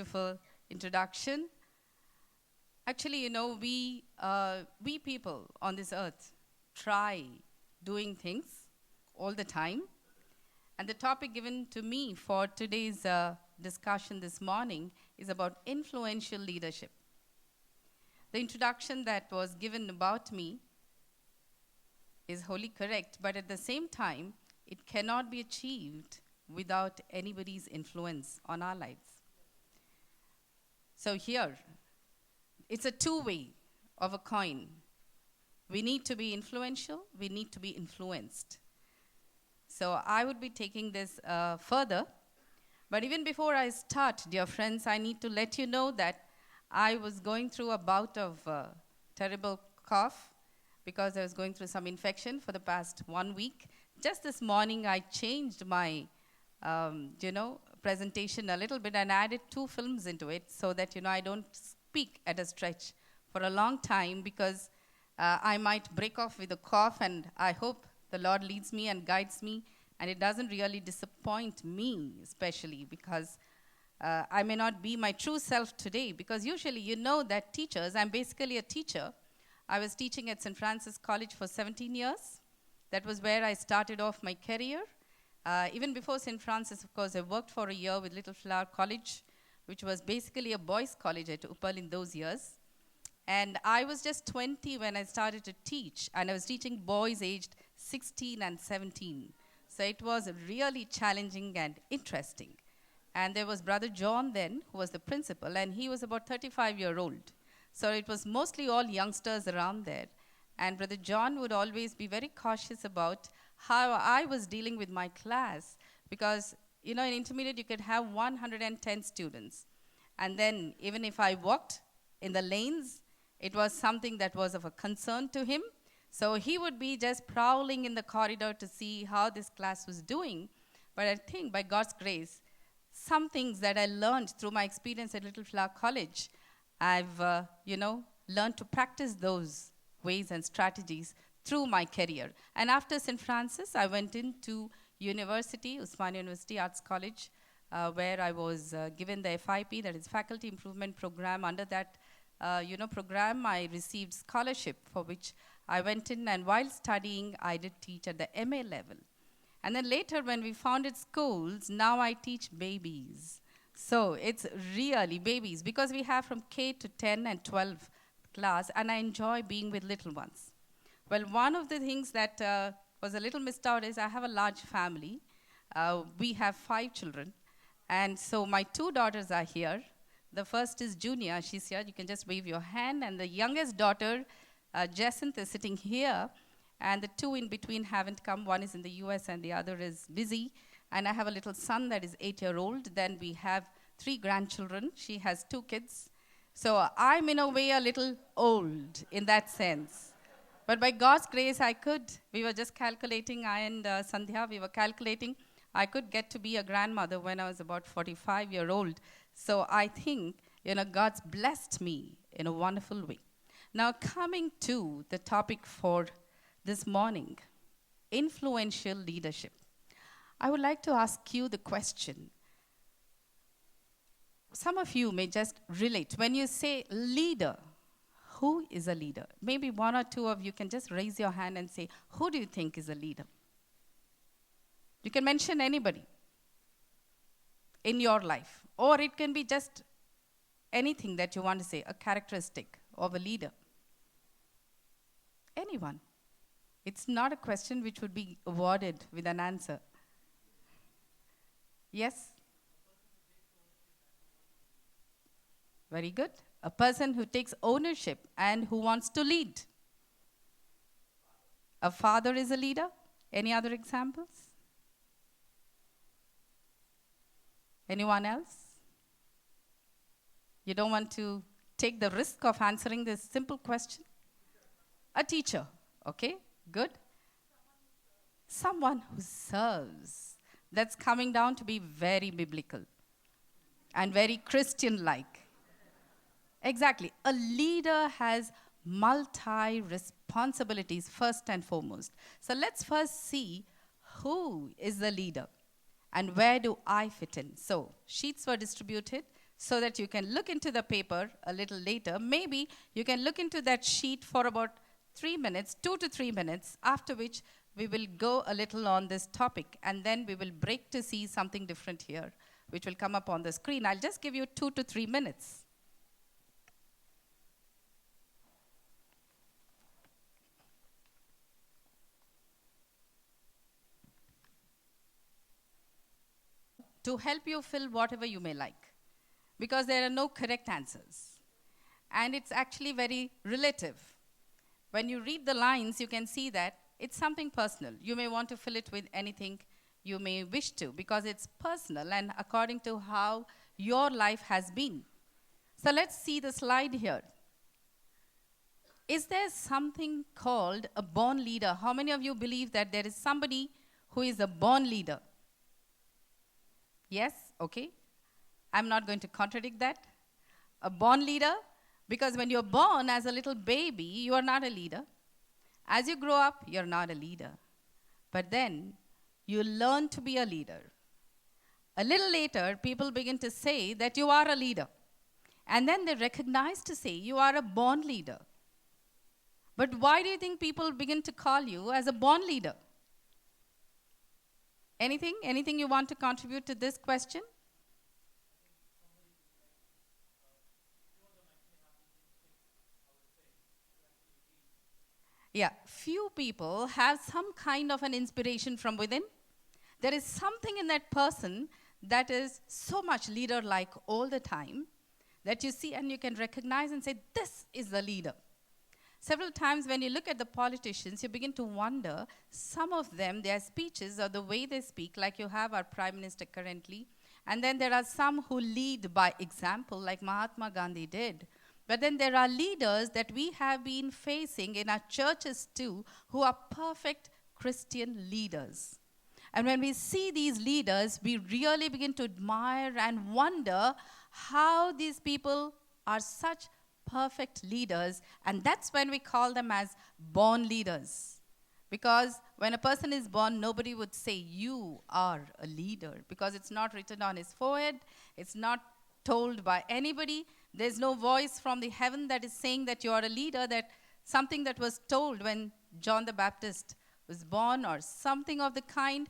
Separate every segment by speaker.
Speaker 1: beautiful introduction. Actually, we people on this earth try doing things all the time. And the topic given to me for today's discussion this morning is about influential leadership. The introduction that was given about me is wholly correct, but at the same time, it cannot be achieved without anybody's influence on our lives. So here, it's a two-way of a coin. We need to be influential, we need to be influenced. So I would be taking this further. But even before I start, dear friends, I need to let you know that I was going through a bout of terrible cough because I was going through some infection for the past 1 week. Just this morning, I changed my, presentation a little bit and added 2 films into it so that, I don't speak at a stretch for a long time because I might break off with a cough, and I hope the Lord leads me and guides me, and it doesn't really disappoint me, especially because I may not be my true self today, because usually you know that teachers, I'm basically a teacher. I was teaching at St. Francis College for 17 years. That was where I started off my career. Even before St. Francis, of course, I worked for a year with Little Flower College, which was basically a boys' college at Uppal in those years. And I was just 20 when I started to teach, and I was teaching boys aged 16 and 17. So it was really challenging and interesting. And there was Brother John then, who was the principal, and he was about 35-year-old. So it was mostly all youngsters around there. And Brother John would always be very cautious about how I was dealing with my class, because, in intermediate you could have 110 students. And then even if I walked in the lanes, it was something that was of a concern to him. So he would be just prowling in the corridor to see how this class was doing. But I think by God's grace, some things that I learned through my experience at Little Flower College, I've, learned to practice those ways and strategies through my career. And after St. Francis, I went into university, Usmania University Arts College, where I was given the FIP, that is Faculty Improvement Program. Under that, program, I received scholarship, for which I went in, and while studying, I did teach at the MA level. And then later, when we founded schools, now I teach babies. So it's really babies, because we have from K to 10 and 12 class, and I enjoy being with little ones. Well, one of the things that was a little missed out is I have a large family. We have 5 children, and so my 2 daughters are here. The first is Junior, she's here, you can just wave your hand, and the youngest daughter, Jacinth, is sitting here, and the 2 in between haven't come. One is in the US and the other is busy, and I have a little son that is 8-year-old. Then we have 3 grandchildren. She has 2 kids. So I'm in a way a little old in that sense. But by God's grace, we were just calculating, I and Sandhya, we were calculating, I could get to be a grandmother when I was about 45-year-old. So I think, God's blessed me in a wonderful way. Now, coming to the topic for this morning, influential leadership. I would like to ask you the question. Some of you may just relate. When you say leader, who is a leader? Maybe 1 or 2 of you can just raise your hand and say, who do you think is a leader? You can mention anybody in your life. Or it can be just anything that you want to say, a characteristic of a leader. Anyone. It's not a question which would be awarded with an answer. Yes? Very good. A person who takes ownership and who wants to lead. A father is a leader. Any other examples? Anyone else? You don't want to take the risk of answering this simple question? A teacher. Okay, good. Someone who serves. That's coming down to be very biblical and very Christian-like. Exactly. A leader has multi-responsibilities first and foremost. So let's first see who is the leader and where do I fit in. So sheets were distributed. so that you can look into the paper a little later. Maybe you can look into that sheet for about 3 minutes, 2 to 3 minutes, after which we will go a little on this topic, and then we will break to see something different here, which will come up on the screen. I'll just give you 2 to 3 minutes. To help you fill whatever you may like, because there are no correct answers. And it's actually very relative. When you read the lines, you can see that it's something personal. You may want to fill it with anything you may wish to, because it's personal and according to how your life has been. So let's see the slide here. Is there something called a born leader? How many of you believe that there is somebody who is a born leader? Yes? Okay. I'm not going to contradict that. A born leader, because when you're born as a little baby, you are not a leader. As you grow up, you're not a leader. But then you learn to be a leader. A little later, people begin to say that you are a leader. And then they recognize to say you are a born leader. But why do you think people begin to call you as a born leader? Anything? Anything you want to contribute to this question? Yeah, few people have some kind of an inspiration from within. There is something in that person that is so much leader-like all the time that you see and you can recognize and say, this is the leader. Several times when you look at the politicians, you begin to wonder, some of them, their speeches or the way they speak, like you have our Prime Minister currently, and then there are some who lead by example, like Mahatma Gandhi did. But then there are leaders that we have been facing in our churches too, who are perfect Christian leaders. And when we see these leaders, we really begin to admire and wonder how these people are such perfect leaders, and that's when we call them as born leaders. Because when a person is born, nobody would say, you are a leader, because it's not written on his forehead, it's not told by anybody, there's no voice from the heaven that is saying that you are a leader, that something that was told when John the Baptist was born or something of the kind.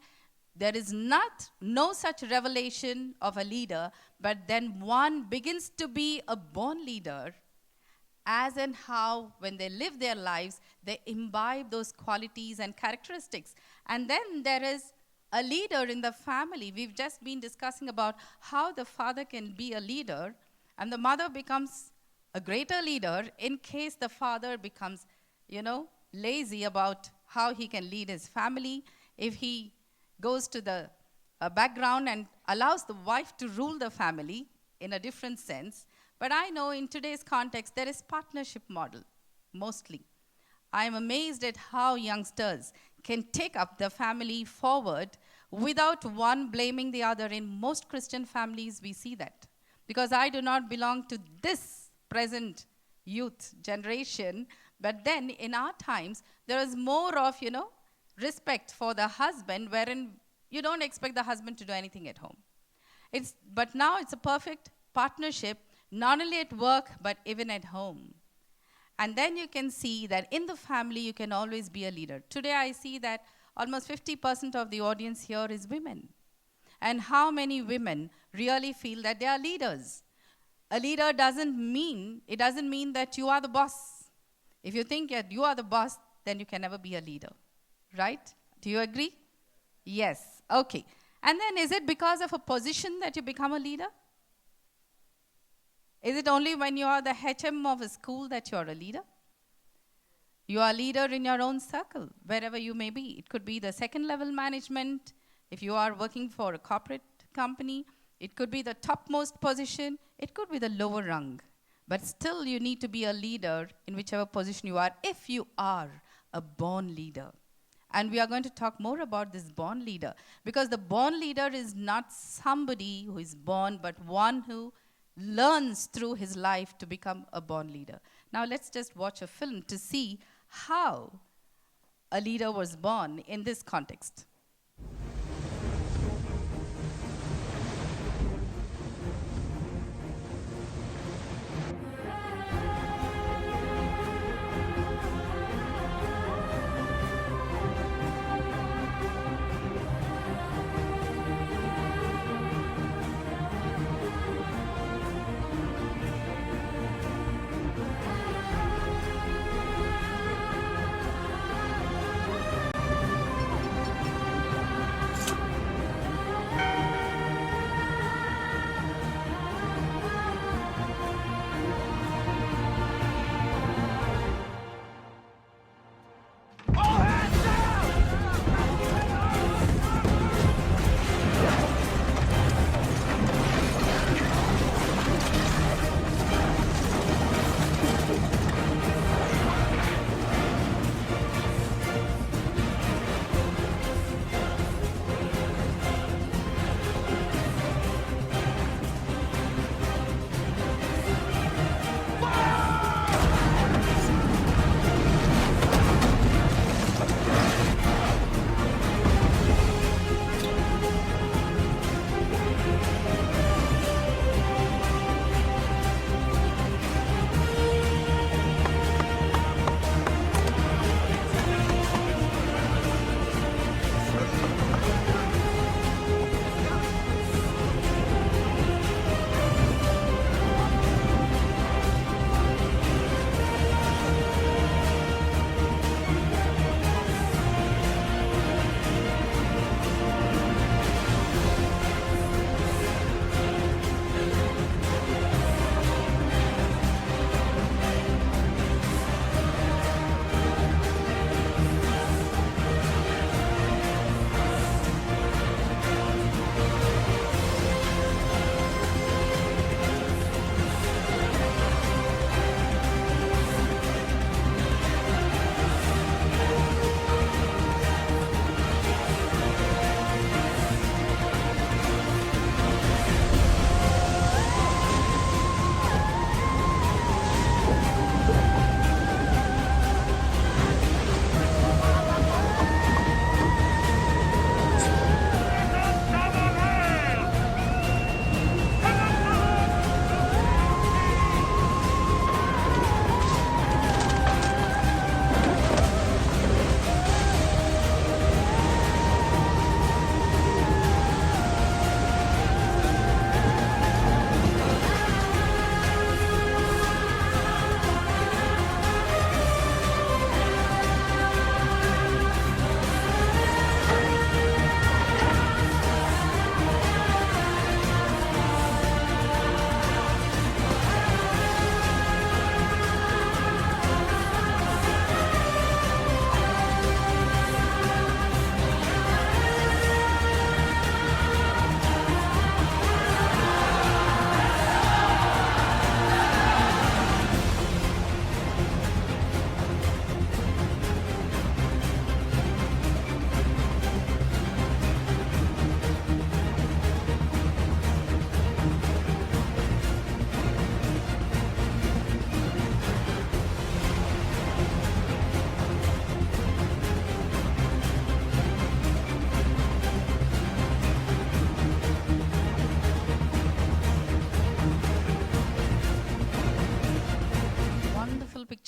Speaker 1: There is no such revelation of a leader, but then one begins to be a born leader, as in how, when they live their lives, they imbibe those qualities and characteristics. And then there is a leader in the family. We've just been discussing about how the father can be a leader, and the mother becomes a greater leader in case the father becomes, lazy about how he can lead his family. If he goes to the background and allows the wife to rule the family in a different sense. But I know in today's context, there is partnership model, mostly. I am amazed at how youngsters can take up the family forward without one blaming the other. In most Christian families, we see that. Because I do not belong to this present youth generation, but then in our times, there is more of, respect for the husband, wherein you don't expect the husband to do anything at home. But now it's a perfect partnership, not only at work, but even at home. And then you can see that in the family, you can always be a leader. Today, I see that almost 50% of the audience here is women. And how many women really feel that they are leaders? A leader doesn't mean that you are the boss. If you think that you are the boss, then you can never be a leader. Right? Do you agree? Yes. Okay. And then is it because of a position that you become a leader? Is it only when you are the HM of a school that you are a leader? You are a leader in your own circle, wherever you may be. It could be the second level management. If you are working for a corporate company, it could be the topmost position. It could be the lower rung. But still, you need to be a leader in whichever position you are, if you are a born leader. And we are going to talk more about this born leader, because the born leader is not somebody who is born, but one who learns through his life to become a born leader. Now let's just watch a film to see how a leader was born in this context.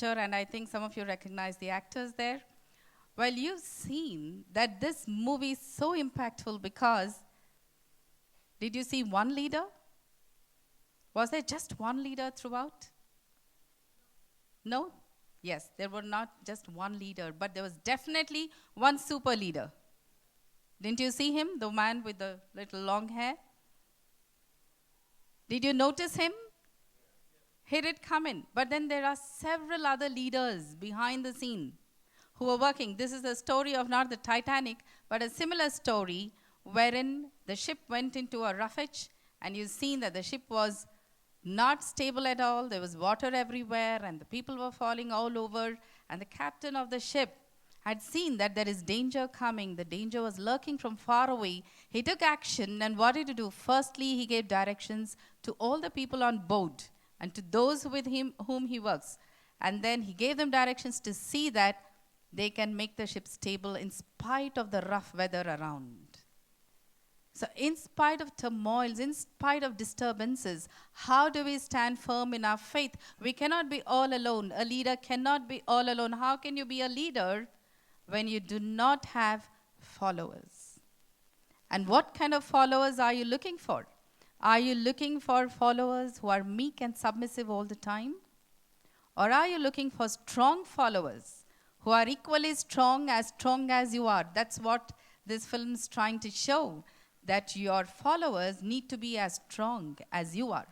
Speaker 1: picture, and I think some of you recognize the actors there. Well, you've seen that this movie is so impactful because did you see one leader? Was there just one leader throughout? No? Yes, there were not just one leader, but there was definitely one super leader. Didn't you see him, the man with the little long hair? Did you notice him? He did come in. But then there are several other leaders behind the scene who were working. This is a story of not the Titanic, but a similar story wherein the ship went into a roughage, and you've seen that the ship was not stable at all. There was water everywhere, and the people were falling all over. And the captain of the ship had seen that there is danger coming. The danger was lurking from far away. He took action, and what did he do? Firstly, he gave directions to all the people on board and to those with him whom he works. And then he gave them directions to see that they can make the ship stable in spite of the rough weather around. So in spite of turmoils, in spite of disturbances, how do we stand firm in our faith? We cannot be all alone. A leader cannot be all alone. How can you be a leader when you do not have followers? And what kind of followers are you looking for? Are you looking for followers who are meek and submissive all the time? Or are you looking for strong followers who are equally strong as you are? That's what this film is trying to show, that your followers need to be as strong as you are.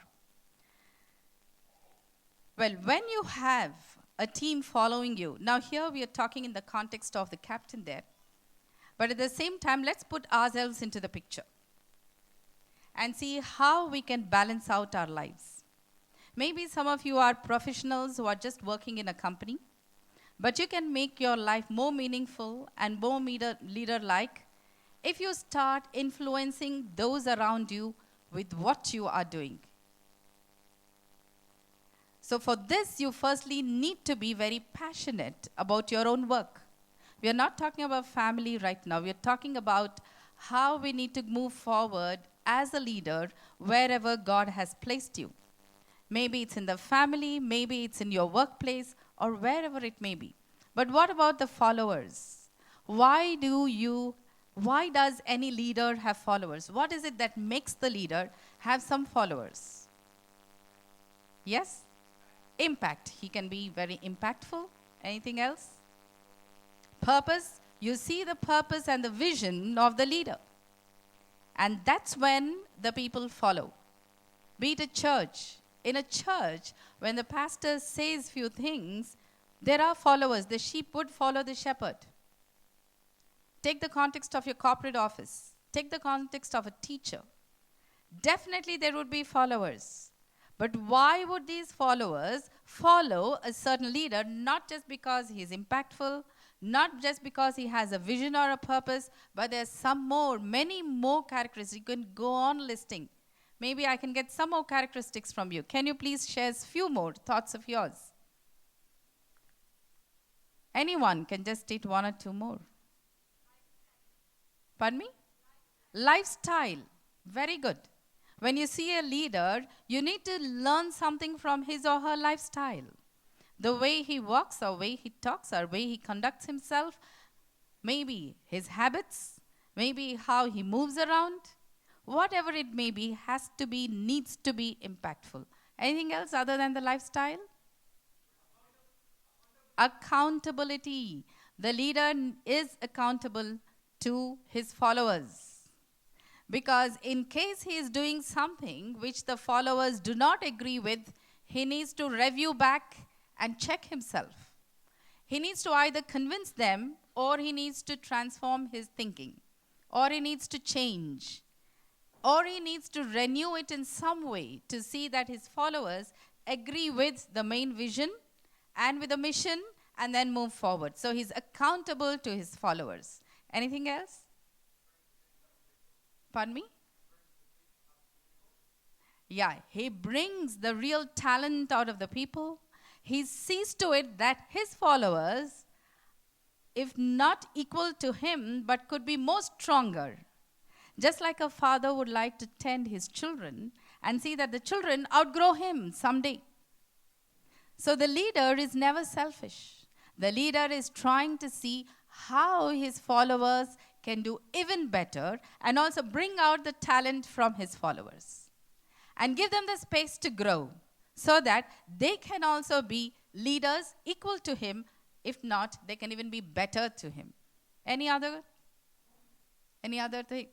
Speaker 1: Well, when you have a team following you, now here we are talking in the context of the captain there, but at the same time, let's put ourselves into the picture and see how we can balance out our lives. Maybe some of you are professionals who are just working in a company, but you can make your life more meaningful and more leader-like if you start influencing those around you with what you are doing. So for this, you firstly need to be very passionate about your own work. We are not talking about family right now. We are talking about how we need to move forward as a leader wherever God has placed you. Maybe it's in the family, maybe it's in your workplace, or wherever it may be. But what about the followers? Why does any leader have followers? What is it that makes the leader have some followers? Yes? Impact. He can be very impactful. Anything else? Purpose. You see the purpose and the vision of the leader. And that's when the people follow. Be it a church. In a church, when the pastor says few things, there are followers. The sheep would follow the shepherd. Take the context of your corporate office. Take the context of a teacher. Definitely there would be followers. But why would these followers follow a certain leader? Not just because he's impactful, not just because he has a vision or a purpose, but there's many more characteristics. You can go on listing. Maybe I can get some more characteristics from you. Can you please share a few more thoughts of yours? Anyone can just state one or two more. Pardon me? Lifestyle. Very good. When you see a leader, you need to learn something from his or her lifestyle. The way he walks, or way he talks, or way he conducts himself, maybe his habits, maybe how he moves around, whatever it may be, needs to be impactful. Anything else other than the lifestyle? Accountability. The leader is accountable to his followers. Because in case he is doing something which the followers do not agree with, he needs to review back and check himself. He needs to either convince them, or he needs to transform his thinking, or he needs to change, or he needs to renew it in some way to see that his followers agree with the main vision and with the mission, and then move forward. So he's accountable to his followers. Anything else? Pardon me? Yeah, he brings the real talent out of the people. He sees to it that his followers, if not equal to him, but could be more stronger. Just like a father would like to tend his children and see that the children outgrow him someday. So the leader is never selfish. The leader is trying to see how his followers can do even better and also bring out the talent from his followers and give them the space to grow so that they can also be leaders equal to him. If not, they can even be better to him. Any other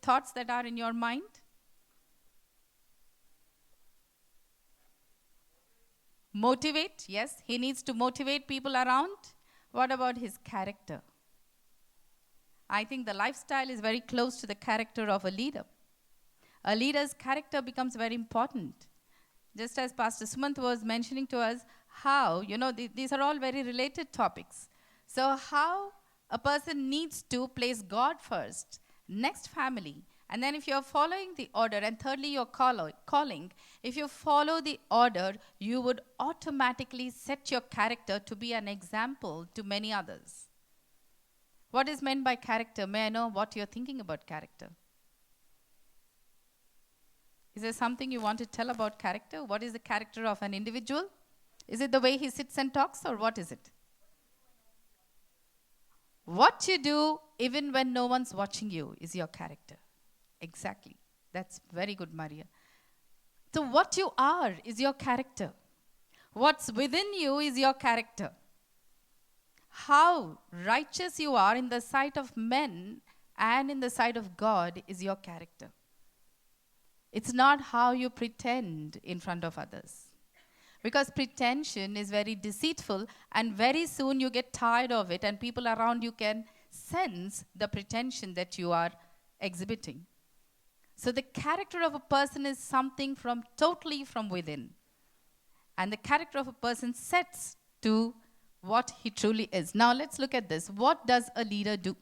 Speaker 1: thoughts that are in your mind? Motivate, yes, he needs to motivate people around. What about his character? I think the lifestyle is very close to the character of a leader. A leader's character becomes very important. Just as Pastor Sumant was mentioning to us, how, these are all very related topics. So how a person needs to place God first, next family, and then if you're following the order, and thirdly you're calling, if you follow the order, you would automatically set your character to be an example to many others. What is meant by character? May I know what you're thinking about character? Is there something you want to tell about character? What is the character of an individual? Is it the way he sits and talks, or what is it? What you do even when no one's watching you is your character. Exactly. That's very good, Maria. So what you are is your character. What's within you is your character. How righteous you are in the sight of men and in the sight of God is your character. It's not how you pretend in front of others. Because pretension is very deceitful, and very soon you get tired of it, and people around you can sense the pretension that you are exhibiting. So the character of a person is something totally from within. And the character of a person sets to what he truly is. Now let's look at this. What does a leader do?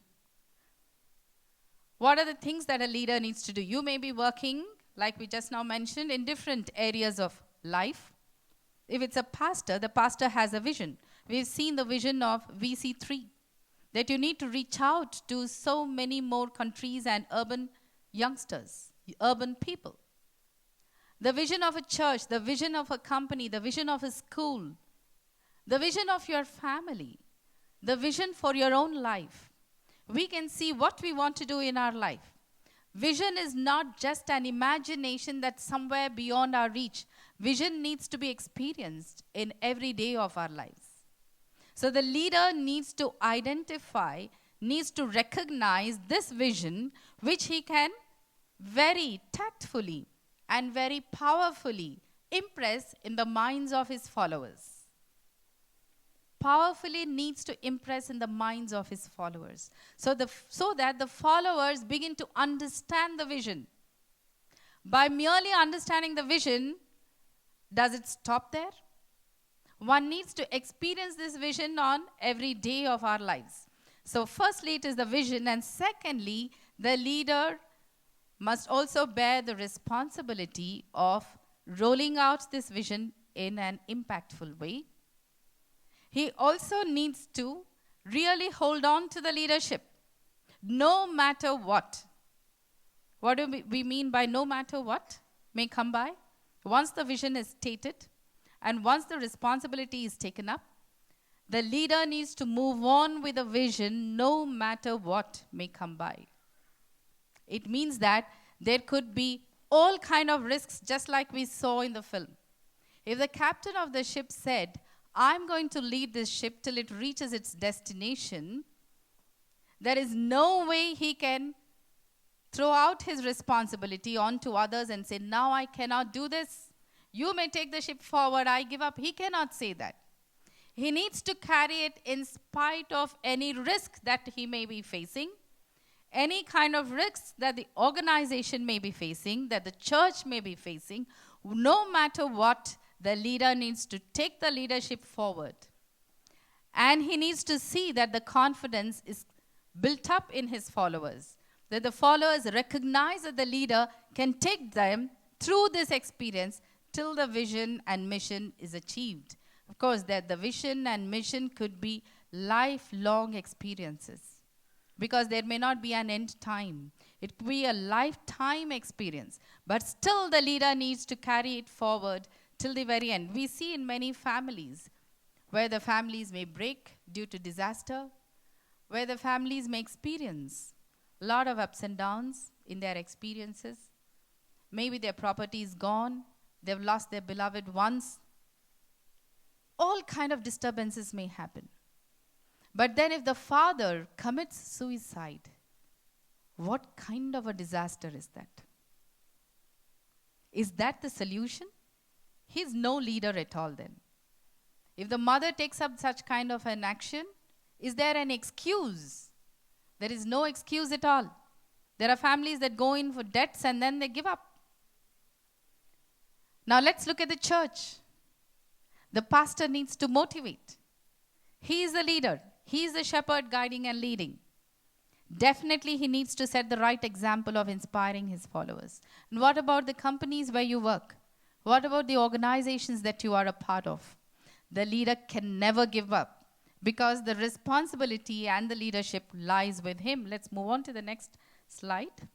Speaker 1: What are the things that a leader needs to do? You may be working, like we just now mentioned, in different areas of life. If it's a pastor, the pastor has a vision. We've seen the vision of VC3, that you need to reach out to so many more countries and urban youngsters, urban people. The vision of a church, the vision of a company, the vision of a school, the vision of your family, the vision for your own life. We can see what we want to do in our life. Vision is not just an imagination that's somewhere beyond our reach. Vision needs to be experienced in every day of our lives. So the leader needs to identify, needs to recognize this vision, which he can very tactfully and very powerfully impress in the minds of his followers. Powerfully needs to impress in the minds of his followers, so that the followers begin to understand the vision. By merely understanding the vision, does it stop there? One needs to experience this vision on every day of our lives. So firstly, it is the vision, and secondly, the leader must also bear the responsibility of rolling out this vision in an impactful way. He also needs to really hold on to the leadership, no matter what. What do we mean by no matter what may come by? Once the vision is stated and once the responsibility is taken up, the leader needs to move on with the vision no matter what may come by. It means that there could be all kind of risks, just like we saw in the film. If the captain of the ship said, I'm going to lead this ship till it reaches its destination, there is no way he can throw out his responsibility onto others and say, now I cannot do this. You may take the ship forward, I give up. He cannot say that. He needs to carry it in spite of any risk that he may be facing, any kind of risks that the organization may be facing, that the church may be facing. No matter what, the leader needs to take the leadership forward. And he needs to see that the confidence is built up in his followers, that the followers recognize that the leader can take them through this experience till the vision and mission is achieved. Of course, that the vision and mission could be lifelong experiences, because there may not be an end time. It could be a lifetime experience, but still the leader needs to carry it forward till the very end. We see in many families where the families may break due to disaster, where the families may experience a lot of ups and downs in their experiences. Maybe their property is gone, they've lost their beloved ones. All kind of disturbances may happen. But then if the father commits suicide, what kind of a disaster is that? Is that the solution? He's no leader at all then. If the mother takes up such kind of an action, is there an excuse? There is no excuse at all. There are families that go in for debts and then they give up. Now let's look at the church. The pastor needs to motivate. He is the leader. He is the shepherd guiding and leading. Definitely he needs to set the right example of inspiring his followers. And what about the companies where you work? What about the organizations that you are a part of? The leader can never give up because the responsibility and the leadership lies with him. Let's move on to the next slide.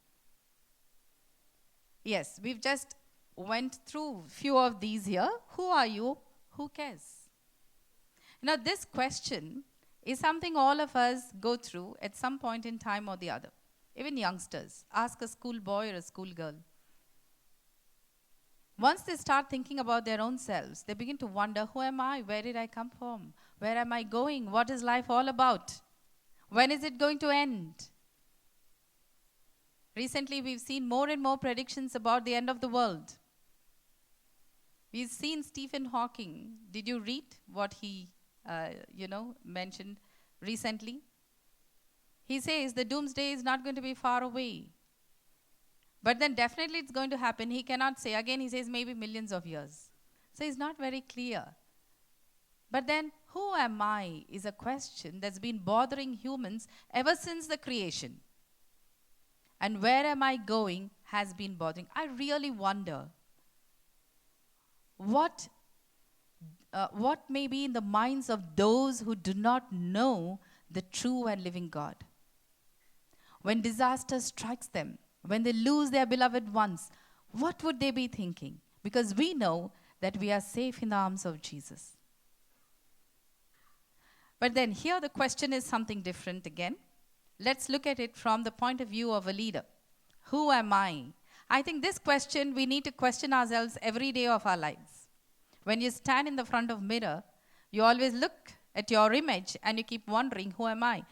Speaker 1: Yes, we've just went through a few of these here. Who are you? Who cares? This question is something all of us go through at some point in time or the other. Even youngsters. Ask a schoolboy or a schoolgirl. Once they start thinking about their own selves, they begin to wonder, who am I? Where did I come from? Where am I going? What is life all about? When is it going to end? Recently, we've seen more and more predictions about the end of the world. We've seen Stephen Hawking. Did you read what he mentioned recently? He says the doomsday is not going to be far away. But then definitely it's going to happen. He cannot say. Again, he says maybe millions of years. So he's not very clear. But then, who am I is a question that's been bothering humans ever since the creation. And where am I going has been bothering. I really wonder what may be in the minds of those who do not know the true and living God. When disaster strikes them, when they lose their beloved ones, what would they be thinking? Because we know that we are safe in the arms of Jesus. But then here the question is something different again. Let's look at it from the point of view of a leader. Who am I? I think this question we need to question ourselves every day of our lives. When you stand in the front of mirror, you always look at your image and you keep wondering, who am I?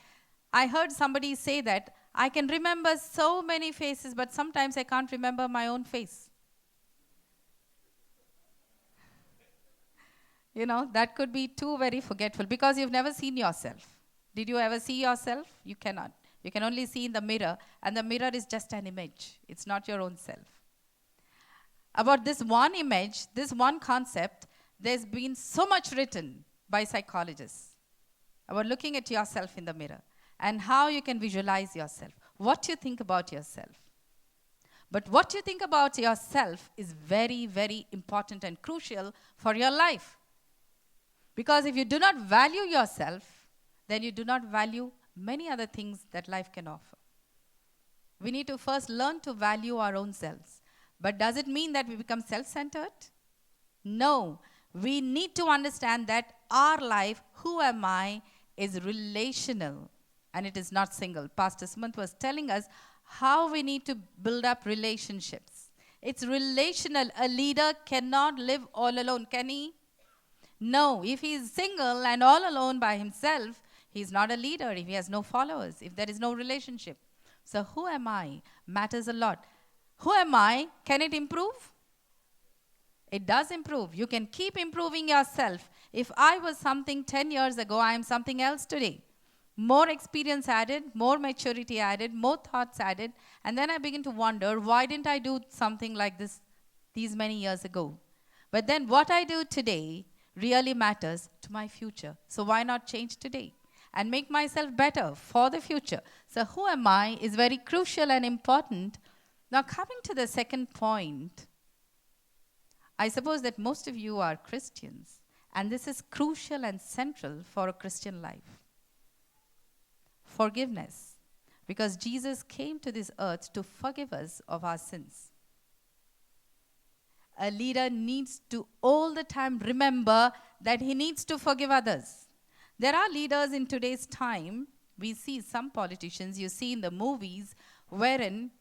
Speaker 1: I heard somebody say that I can remember so many faces, but sometimes I can't remember my own face. That could be too very forgetful because you've never seen yourself. Did you ever see yourself? You cannot. You can only see in the mirror, and the mirror is just an image. It's not your own self. About this one image, this one concept, there's been so much written by psychologists about looking at yourself in the mirror and how you can visualize yourself, what you think about yourself. But what you think about yourself is very, very important and crucial for your life. Because if you do not value yourself, then you do not value many other things that life can offer. We need to first learn to value our own selves. But does it mean that we become self-centered? No. We need to understand that our life, who am I, is relational. And it is not single. Pastor Smith was telling us how we need to build up relationships. It's relational. A leader cannot live all alone, can he? No. If he is single and all alone by himself, he is not a leader if he has no followers, if there is no relationship. So who am I matters a lot. Who am I? Can it improve? It does improve. You can keep improving yourself. If I was something 10 years ago, I am something else today. More experience added, more maturity added, more thoughts added. And then I begin to wonder, why didn't I do something like this these many years ago? But then what I do today really matters to my future. So why not change today and make myself better for the future? So who am I is very crucial and important. Now coming to the second point, I suppose that most of you are Christians. And this is crucial and central for a Christian life. Forgiveness. Because Jesus came to this earth to forgive us of our sins. A leader needs to all the time remember that he needs to forgive others. There are leaders in today's time, we see some politicians, you see in the movies, wherein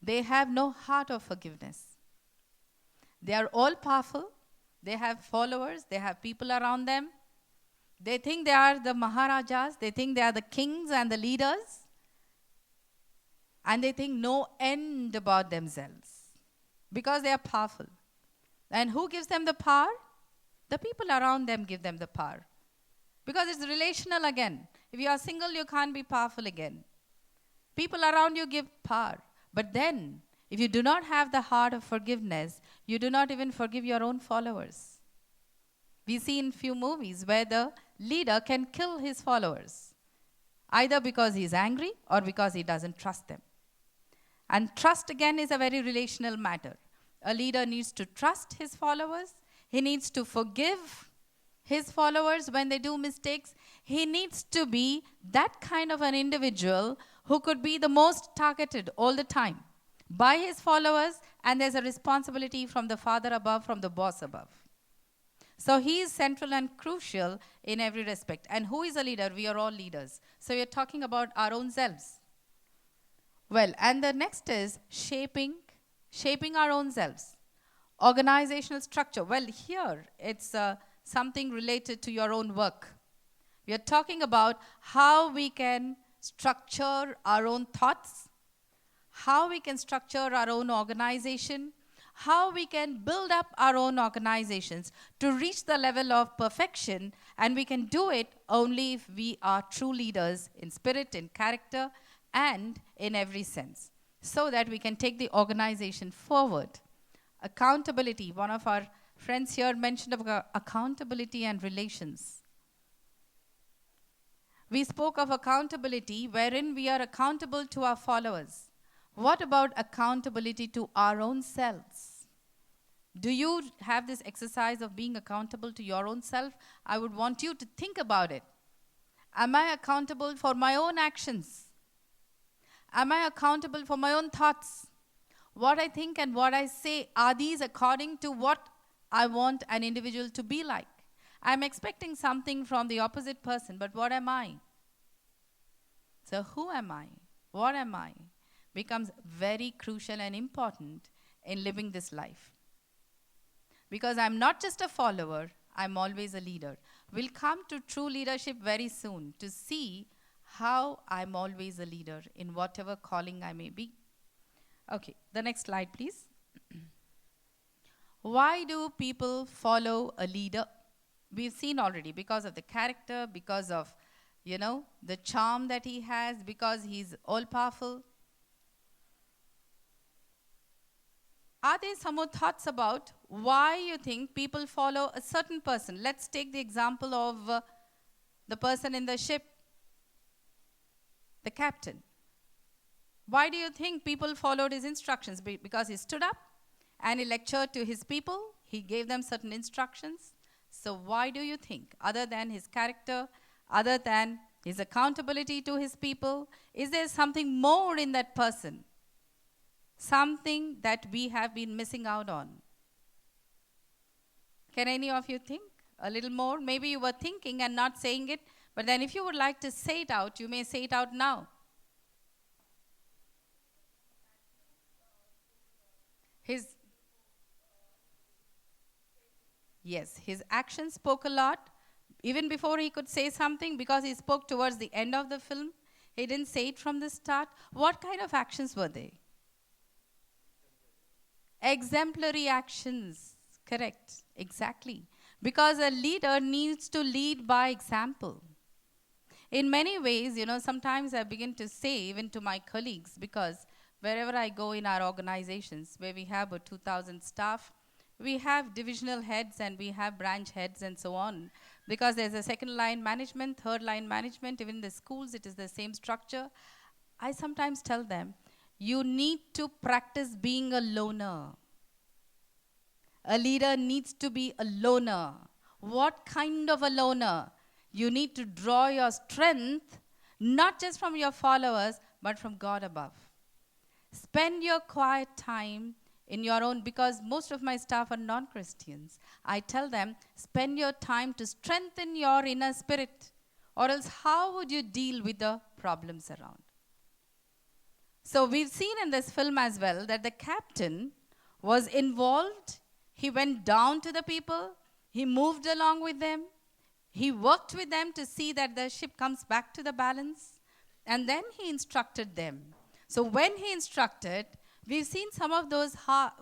Speaker 1: they have no heart of forgiveness. They are all powerful, they have followers, they have people around them. They think they are the Maharajas, they think they are the kings and the leaders, and they think no end about themselves because they are powerful. And who gives them the power? The people around them give them the power. Because it's relational again. If you are single, you can't be powerful again. People around you give power. But then, if you do not have the heart of forgiveness, you do not even forgive your own followers. We see in few movies where the leader can kill his followers, either because he is angry or because he doesn't trust them. And trust again is a very relational matter. A leader needs to trust his followers. He needs to forgive his followers when they do mistakes. He needs to be that kind of an individual who could be the most targeted all the time by his followers, and there's a responsibility from the father above, from the boss above. So he is central and crucial in every respect. And who is a leader? We are all leaders. So we are talking about our own selves. Well, and the next is shaping our own selves. Organizational structure. Well, here it's something related to your own work. We are talking about how we can structure our own thoughts, how we can structure our own organization, how we can build up our own organizations to reach the level of perfection, and we can do it only if we are true leaders in spirit, in character, and in every sense, so that we can take the organization forward. Accountability. One of our friends here mentioned about accountability and relations. We spoke of accountability wherein we are accountable to our followers. What about accountability to our own selves? Do you have this exercise of being accountable to your own self? I would want you to think about it. Am I accountable for my own actions? Am I accountable for my own thoughts? What I think and what I say, are these according to what I want an individual to be like? I'm expecting something from the opposite person, but what am I? So who am I? What am I? Becomes very crucial and important in living this life. Because I'm not just a follower, I'm always a leader. We'll come to true leadership very soon to see how I'm always a leader in whatever calling I may be. Okay, the next slide, please. Why do people follow a leader? We've seen already, because of the character, because of, the charm that he has, because he's all-powerful. Are there some more thoughts about why you think people follow a certain person? Let's take the example of the person in the ship, the captain. Why do you think people followed his instructions? Because he stood up and he lectured to his people. He gave them certain instructions. So why do you think, other than his character, other than his accountability to his people, is there something more in that person? Something that we have been missing out on? Can any of you think a little more? Maybe you were thinking and not saying it, but then if you would like to say it out, you may say it out now. His actions spoke a lot. Even before he could say something, because he spoke towards the end of the film, he didn't say it from the start. What kind of actions were they? Exemplary actions. Correct. Exactly. Because a leader needs to lead by example. In many ways, sometimes I begin to say, even to my colleagues, because wherever I go in our organizations, where we have about 2,000 staff, we have divisional heads and we have branch heads and so on. Because there's a second line management, third line management, even in the schools, it is the same structure. I sometimes tell them, you need to practice being a loner. A leader needs to be a loner. What kind of a loner? You need to draw your strength, not just from your followers, but from God above. Spend your quiet time in your own, because most of my staff are non-Christians. I tell them, spend your time to strengthen your inner spirit, or else how would you deal with the problems around? So we've seen in this film as well that the captain was involved. He went down to the people. He moved along with them. He worked with them to see that the ship comes back to the balance. And then he instructed them. So when he instructed, we've seen some of those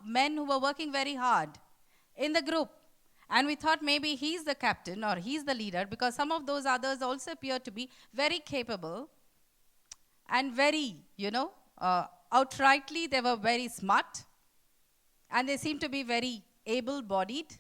Speaker 1: men who were working very hard in the group. And we thought maybe he's the captain or he's the leader, because some of those others also appear to be very capable and very, outrightly they were very smart. And they seem to be very able-bodied.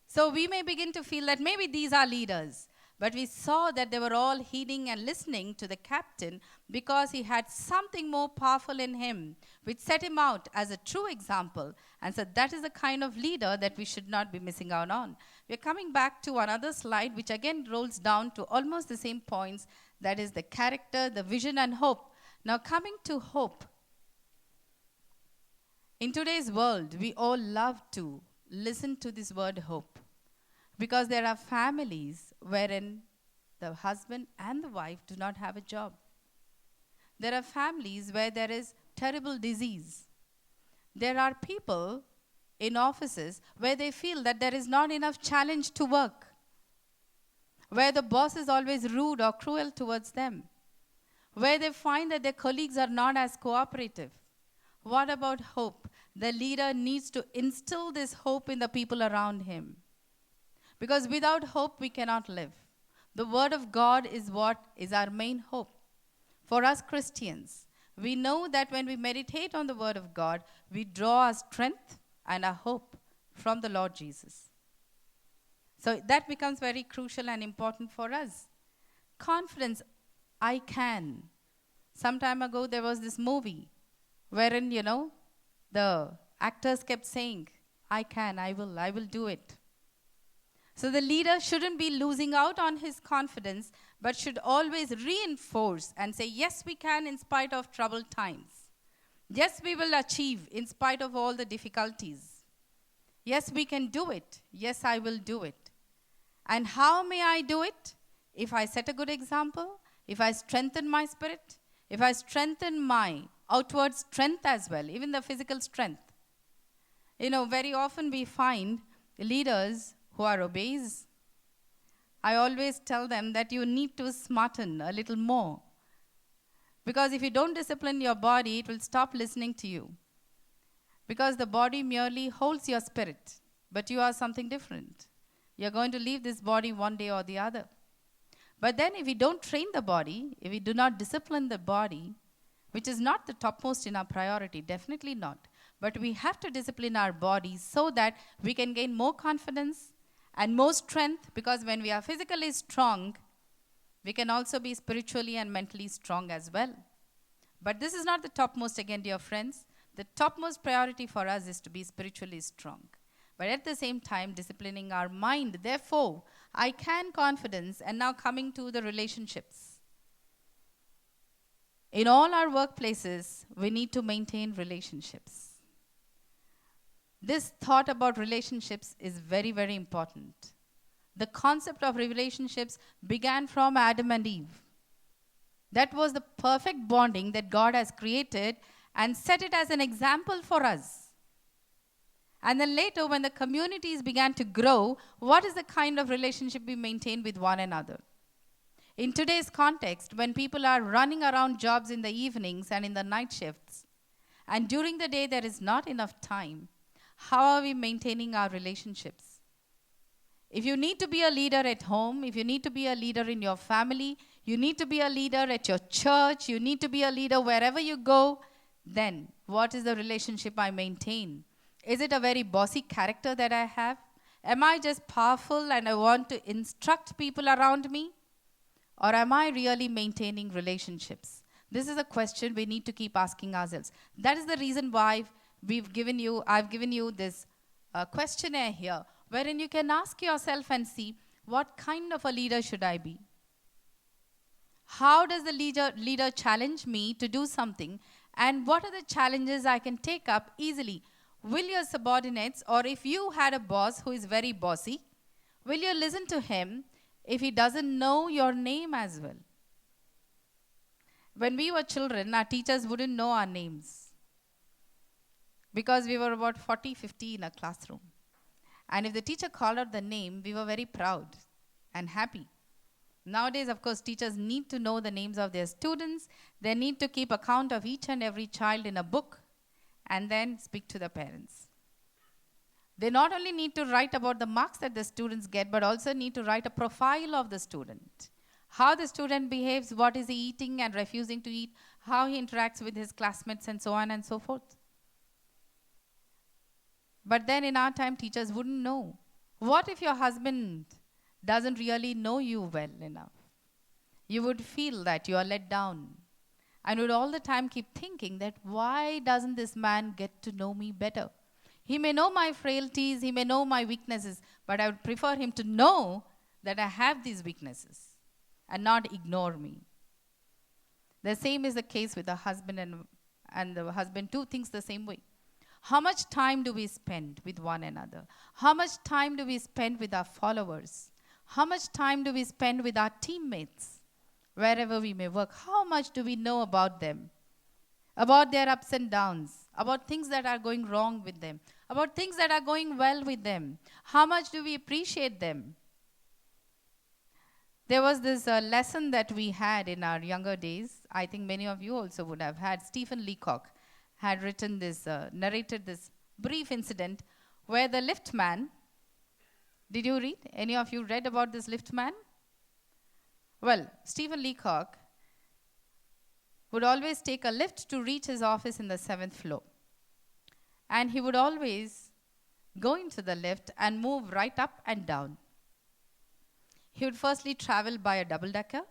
Speaker 1: So we may begin to feel that maybe these are leaders. But we saw that they were all heeding and listening to the captain because he had something more powerful in him, which set him out as a true example. And so that is the kind of leader that we should not be missing out on. We're coming back to another slide, which again rolls down to almost the same points. That is the character, the vision, and hope. Now coming to hope. In today's world, we all love to listen to this word hope, because there are families wherein the husband and the wife do not have a job. There are families where there is terrible disease. There are people in offices where they feel that there is not enough challenge to work, where the boss is always rude or cruel towards them, where they find that their colleagues are not as cooperative. What about hope? The leader needs to instill this hope in the people around him. Because without hope, we cannot live. The Word of God is what is our main hope. For us Christians, we know that when we meditate on the Word of God, we draw our strength and our hope from the Lord Jesus. So that becomes very crucial and important for us. Confidence, I can. Some time ago, there was this movie wherein, the actors kept saying, I can, I will do it. So the leader shouldn't be losing out on his confidence, but should always reinforce and say, yes, we can in spite of troubled times. Yes, we will achieve in spite of all the difficulties. Yes, we can do it. Yes, I will do it. And how may I do it? If I set a good example, if I strengthen my spirit, if I strengthen my outward strength as well, even the physical strength. Very often we find leaders who are obese. I always tell them that you need to smarten a little more. Because if you don't discipline your body, it will stop listening to you. Because the body merely holds your spirit, but you are something different. You're going to leave this body one day or the other. But then if we don't train the body, if we do not discipline the body, which is not the topmost in our priority, definitely not. But we have to discipline our bodies so that we can gain more confidence and more strength, because when we are physically strong, we can also be spiritually and mentally strong as well. But this is not the topmost again, dear friends. The topmost priority for us is to be spiritually strong. But at the same time, disciplining our mind. Therefore, I can confidence. And now coming to the relationships. In all our workplaces, we need to maintain relationships. This thought about relationships is very, very important. The concept of relationships began from Adam and Eve. That was the perfect bonding that God has created and set it as an example for us. And then later, when the communities began to grow, what is the kind of relationship we maintain with one another? In today's context, when people are running around jobs in the evenings and in the night shifts, and during the day there is not enough time, how are we maintaining our relationships? If you need to be a leader at home, if you need to be a leader in your family, you need to be a leader at your church, you need to be a leader wherever you go, then what is the relationship I maintain? Is it a very bossy character that I have? Am I just powerful and I want to instruct people around me? Or am I really maintaining relationships? This is a question we need to keep asking ourselves. That is the reason why I've given you this questionnaire here, wherein you can ask yourself and see, what kind of a leader should I be? How does the leader challenge me to do something? And what are the challenges I can take up easily? Will your subordinates, or if you had a boss who is very bossy, will you listen to him if he doesn't know your name as well? When we were children, our teachers wouldn't know our names because we were about 40, 50 in a classroom. And if the teacher called out the name, we were very proud and happy. Nowadays, of course, teachers need to know the names of their students. They need to keep account of each and every child in a book and then speak to the parents. They not only need to write about the marks that the students get, but also need to write a profile of the student. How the student behaves, what is he eating and refusing to eat, how he interacts with his classmates, and so on and so forth. But then in our time, teachers wouldn't know. What if your husband doesn't really know you well enough? You would feel that you are let down and would all the time keep thinking that why doesn't this man get to know me better? He may know my frailties, he may know my weaknesses, but I would prefer him to know that I have these weaknesses and not ignore me. The same is the case with the husband, and the husband too thinks the same way. How much time do we spend with one another? How much time do we spend with our followers? How much time do we spend with our teammates, wherever we may work? How much do we know about them, about their ups and downs, about things that are going wrong with them, about things that are going well with them? How much do we appreciate them? There was this lesson that we had in our younger days. I think many of you also would have had. Stephen Leacock had written this, narrated this brief incident where the lift man, did you read? Any of you read about this lift man? Well, Stephen Leacock would always take a lift to reach his office in the 7th floor. And he would always go into the lift and move right up and down. He would firstly travel by a double-decker,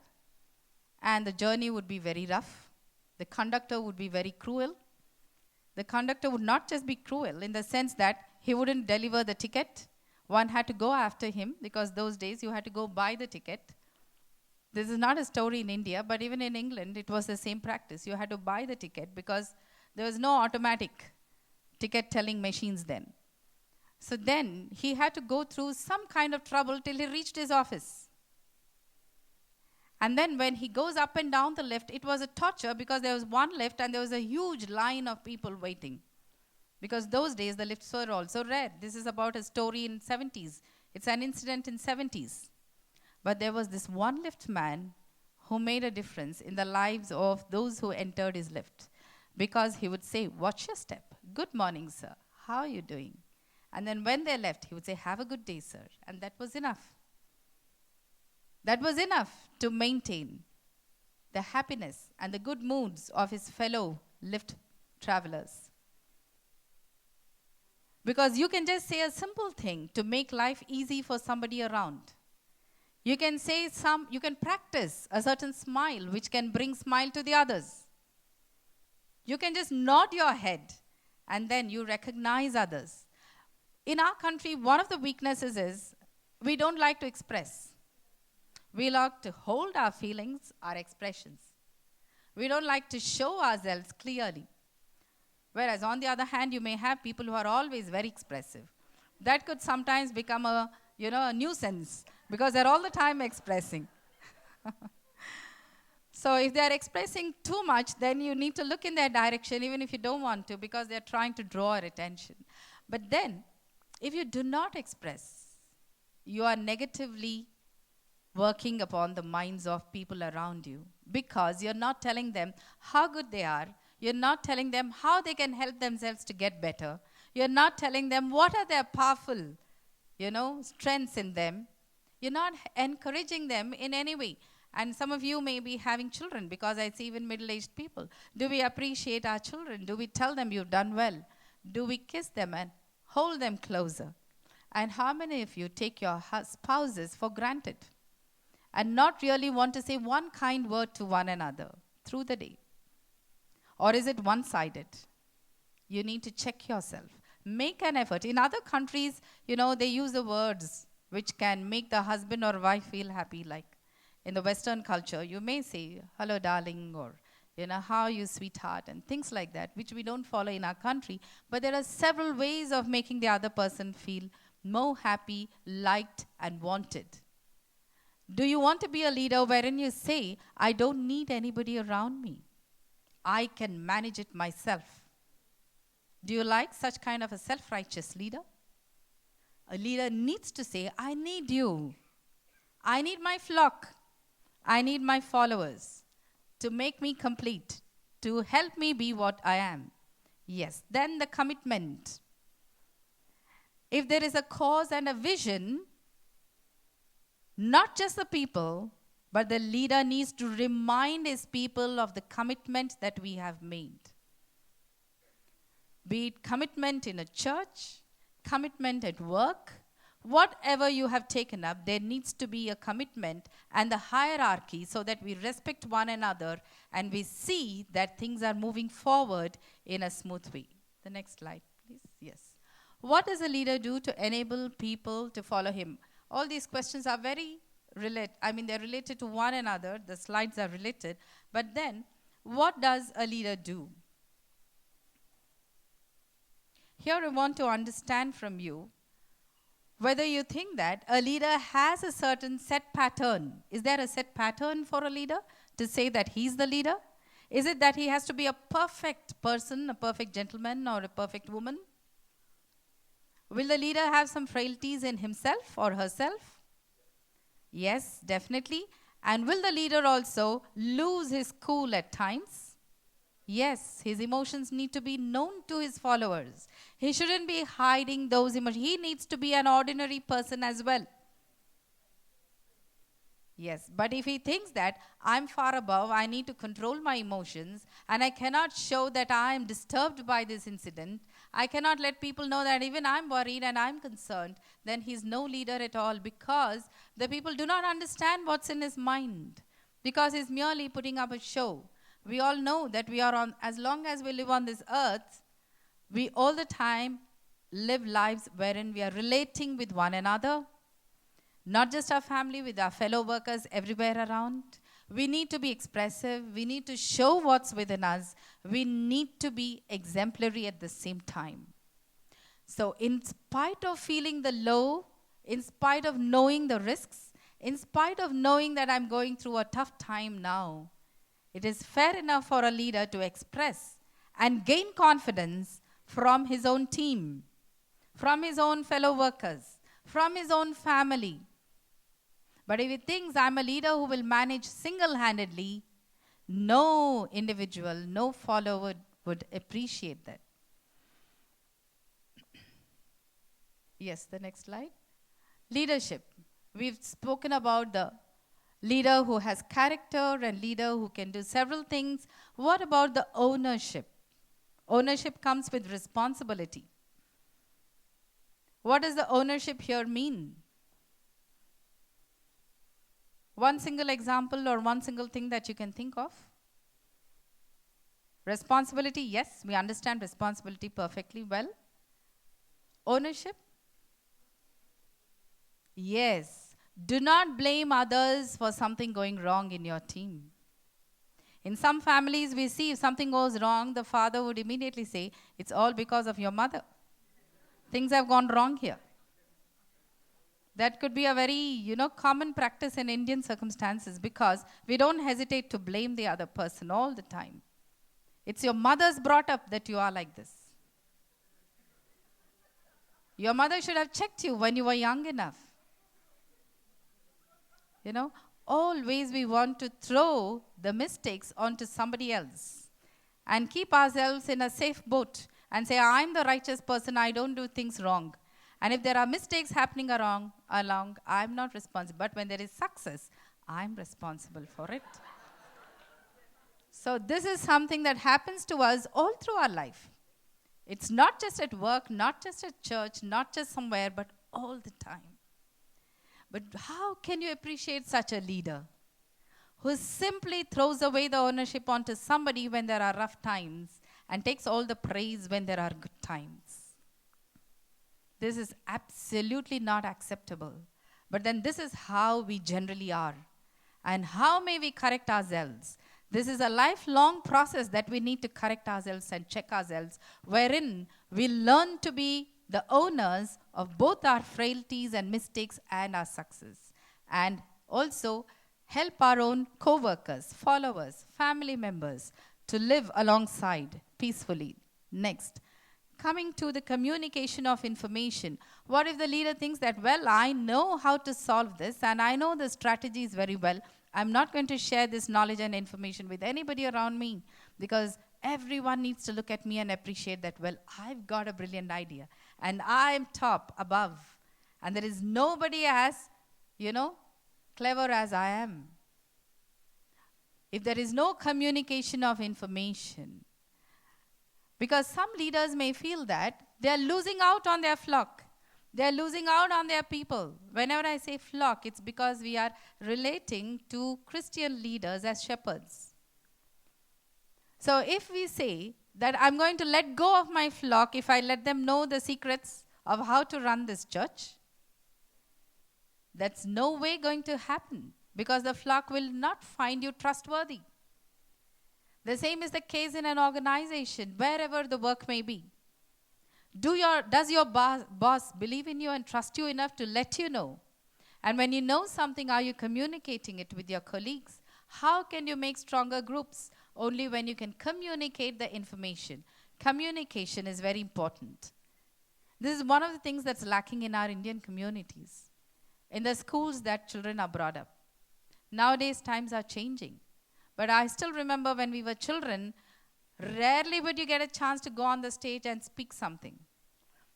Speaker 1: and the journey would be very rough. The conductor would be very cruel. The conductor would not just be cruel in the sense that he wouldn't deliver the ticket. One had to go after him because those days you had to go buy the ticket. This is not a story in India, but even in England, it was the same practice. You had to buy the ticket because there was no automatic ticket telling machines then. So then he had to go through some kind of trouble till he reached his office. And then when he goes up and down the lift, it was a torture because there was one lift and there was a huge line of people waiting. Because those days the lifts were also rare. This is about a story in 70s. It's an incident in 70s. But there was this one lift man who made a difference in the lives of those who entered his lift. Because he would say, "Watch your step. Good morning, sir. How are you doing?" And then when they left, he would say, "Have a good day, sir." And that was enough. That was enough to maintain the happiness and the good moods of his fellow lift travelers. Because you can just say a simple thing to make life easy for somebody around. You can you can practice a certain smile which can bring smile to the others. You can just nod your head and then you recognize others. In our country, one of the weaknesses is we don't like to express. We like to hold our feelings, our expressions. We don't like to show ourselves clearly. Whereas on the other hand, you may have people who are always very expressive. That could sometimes become a nuisance because they're all the time expressing. So if they're expressing too much, then you need to look in their direction even if you don't want to because they're trying to draw our attention. But then, if you do not express, you are negatively working upon the minds of people around you because you're not telling them how good they are. You're not telling them how they can help themselves to get better. You're not telling them what are their powerful, strengths in them. You're not encouraging them in any way. And some of you may be having children because I see even middle-aged people. Do we appreciate our children? Do we tell them you've done well? Do we kiss them and hold them closer? And how many of you take your spouses for granted and not really want to say one kind word to one another through the day? Or is it one-sided? You need to check yourself. Make an effort. In other countries, they use the words which can make the husband or wife feel happy. Like in the Western culture, you may say, "Hello, darling," or How are you, sweetheart, and things like that, which we don't follow in our country. But there are several ways of making the other person feel more happy, liked, and wanted. Do you want to be a leader wherein you say, I don't need anybody around me? I can manage it myself. Do you like such kind of a self-righteous leader? A leader needs to say, I need you. I need my flock. I need my followers to make me complete, to help me be what I am. Yes, then the commitment. If there is a cause and a vision, not just the people, but the leader needs to remind his people of the commitment that we have made. Be it commitment in a church, commitment at work, whatever you have taken up, there needs to be a commitment and the hierarchy so that we respect one another and we see that things are moving forward in a smooth way. The next slide, please. Yes. What does a leader do to enable people to follow him? All these questions are very they're related to one another. The slides are related. But then, what does a leader do? Here I want to understand from you whether you think that a leader has a certain set pattern. Is there a set pattern for a leader to say that he's the leader? Is it that he has to be a perfect person, a perfect gentleman, or a perfect woman? Will the leader have some frailties in himself or herself? Yes, definitely. And will the leader also lose his cool at times? Yes, his emotions need to be known to his followers. He shouldn't be hiding those emotions. He needs to be an ordinary person as well. Yes, but if he thinks that I'm far above, I need to control my emotions, and I cannot show that I am disturbed by this incident, I cannot let people know that even I'm worried and I'm concerned, then he's no leader at all, because the people do not understand what's in his mind, because he's merely putting up a show. We all know that we are on, as long as we live on this earth, we all the time live lives wherein we are relating with one another, not just our family, with our fellow workers everywhere around. We need to be expressive. We need to show what's within us. We need to be exemplary at the same time. So in spite of feeling the low, in spite of knowing the risks, in spite of knowing that I'm going through a tough time now, it is fair enough for a leader to express and gain confidence from his own team, from his own fellow workers, from his own family. But if he thinks I'm a leader who will manage single-handedly, no individual, no follower would appreciate that. Yes, the next slide. Leadership. We've spoken about the leader who has character and leader who can do several things. What about the ownership? Ownership comes with responsibility. What does the ownership here mean? One single example or one single thing that you can think of? Responsibility, yes, we understand responsibility perfectly well. Ownership? Yes. Do not blame others for something going wrong in your team. In some families, we see if something goes wrong, the father would immediately say, it's all because of your mother. Things have gone wrong here. That could be a very, common practice in Indian circumstances, because we don't hesitate to blame the other person all the time. It's your mother's brought up that you are like this. Your mother should have checked you when you were young enough. Always we want to throw the mistakes onto somebody else and keep ourselves in a safe boat and say, I'm the righteous person, I don't do things wrong. And if there are mistakes happening along, I'm not responsible. But when there is success, I'm responsible for it. So this is something that happens to us all through our life. It's not just at work, not just at church, not just somewhere, but all the time. But how can you appreciate such a leader who simply throws away the ownership onto somebody when there are rough times and takes all the praise when there are good times? This is absolutely not acceptable. But then this is how we generally are. And how may we correct ourselves? This is a lifelong process that we need to correct ourselves and check ourselves, wherein we learn to be the owners of both our frailties and mistakes and our success. And also help our own co-workers, followers, family members to live alongside peacefully. Next, coming to the communication of information. What if the leader thinks that, well, I know how to solve this and I know the strategies very well. I'm not going to share this knowledge and information with anybody around me because everyone needs to look at me and appreciate that, well, I've got a brilliant idea and I'm top above. And there is nobody as, clever as I am. If there is no communication of information, because some leaders may feel that they are losing out on their flock. They are losing out on their people. Whenever I say flock, it's because we are relating to Christian leaders as shepherds. So if we say that I'm going to let go of my flock if I let them know the secrets of how to run this church, that's no way going to happen because the flock will not find you trustworthy. The same is the case in an organization, wherever the work may be. Does your boss believe in you and trust you enough to let you know? And when you know something, are you communicating it with your colleagues? How can you make stronger groups? Only when you can communicate the information. Communication is very important. This is one of the things that's lacking in our Indian communities, in the schools that children are brought up. Nowadays, times are changing. But I still remember when we were children, rarely would you get a chance to go on the stage and speak something.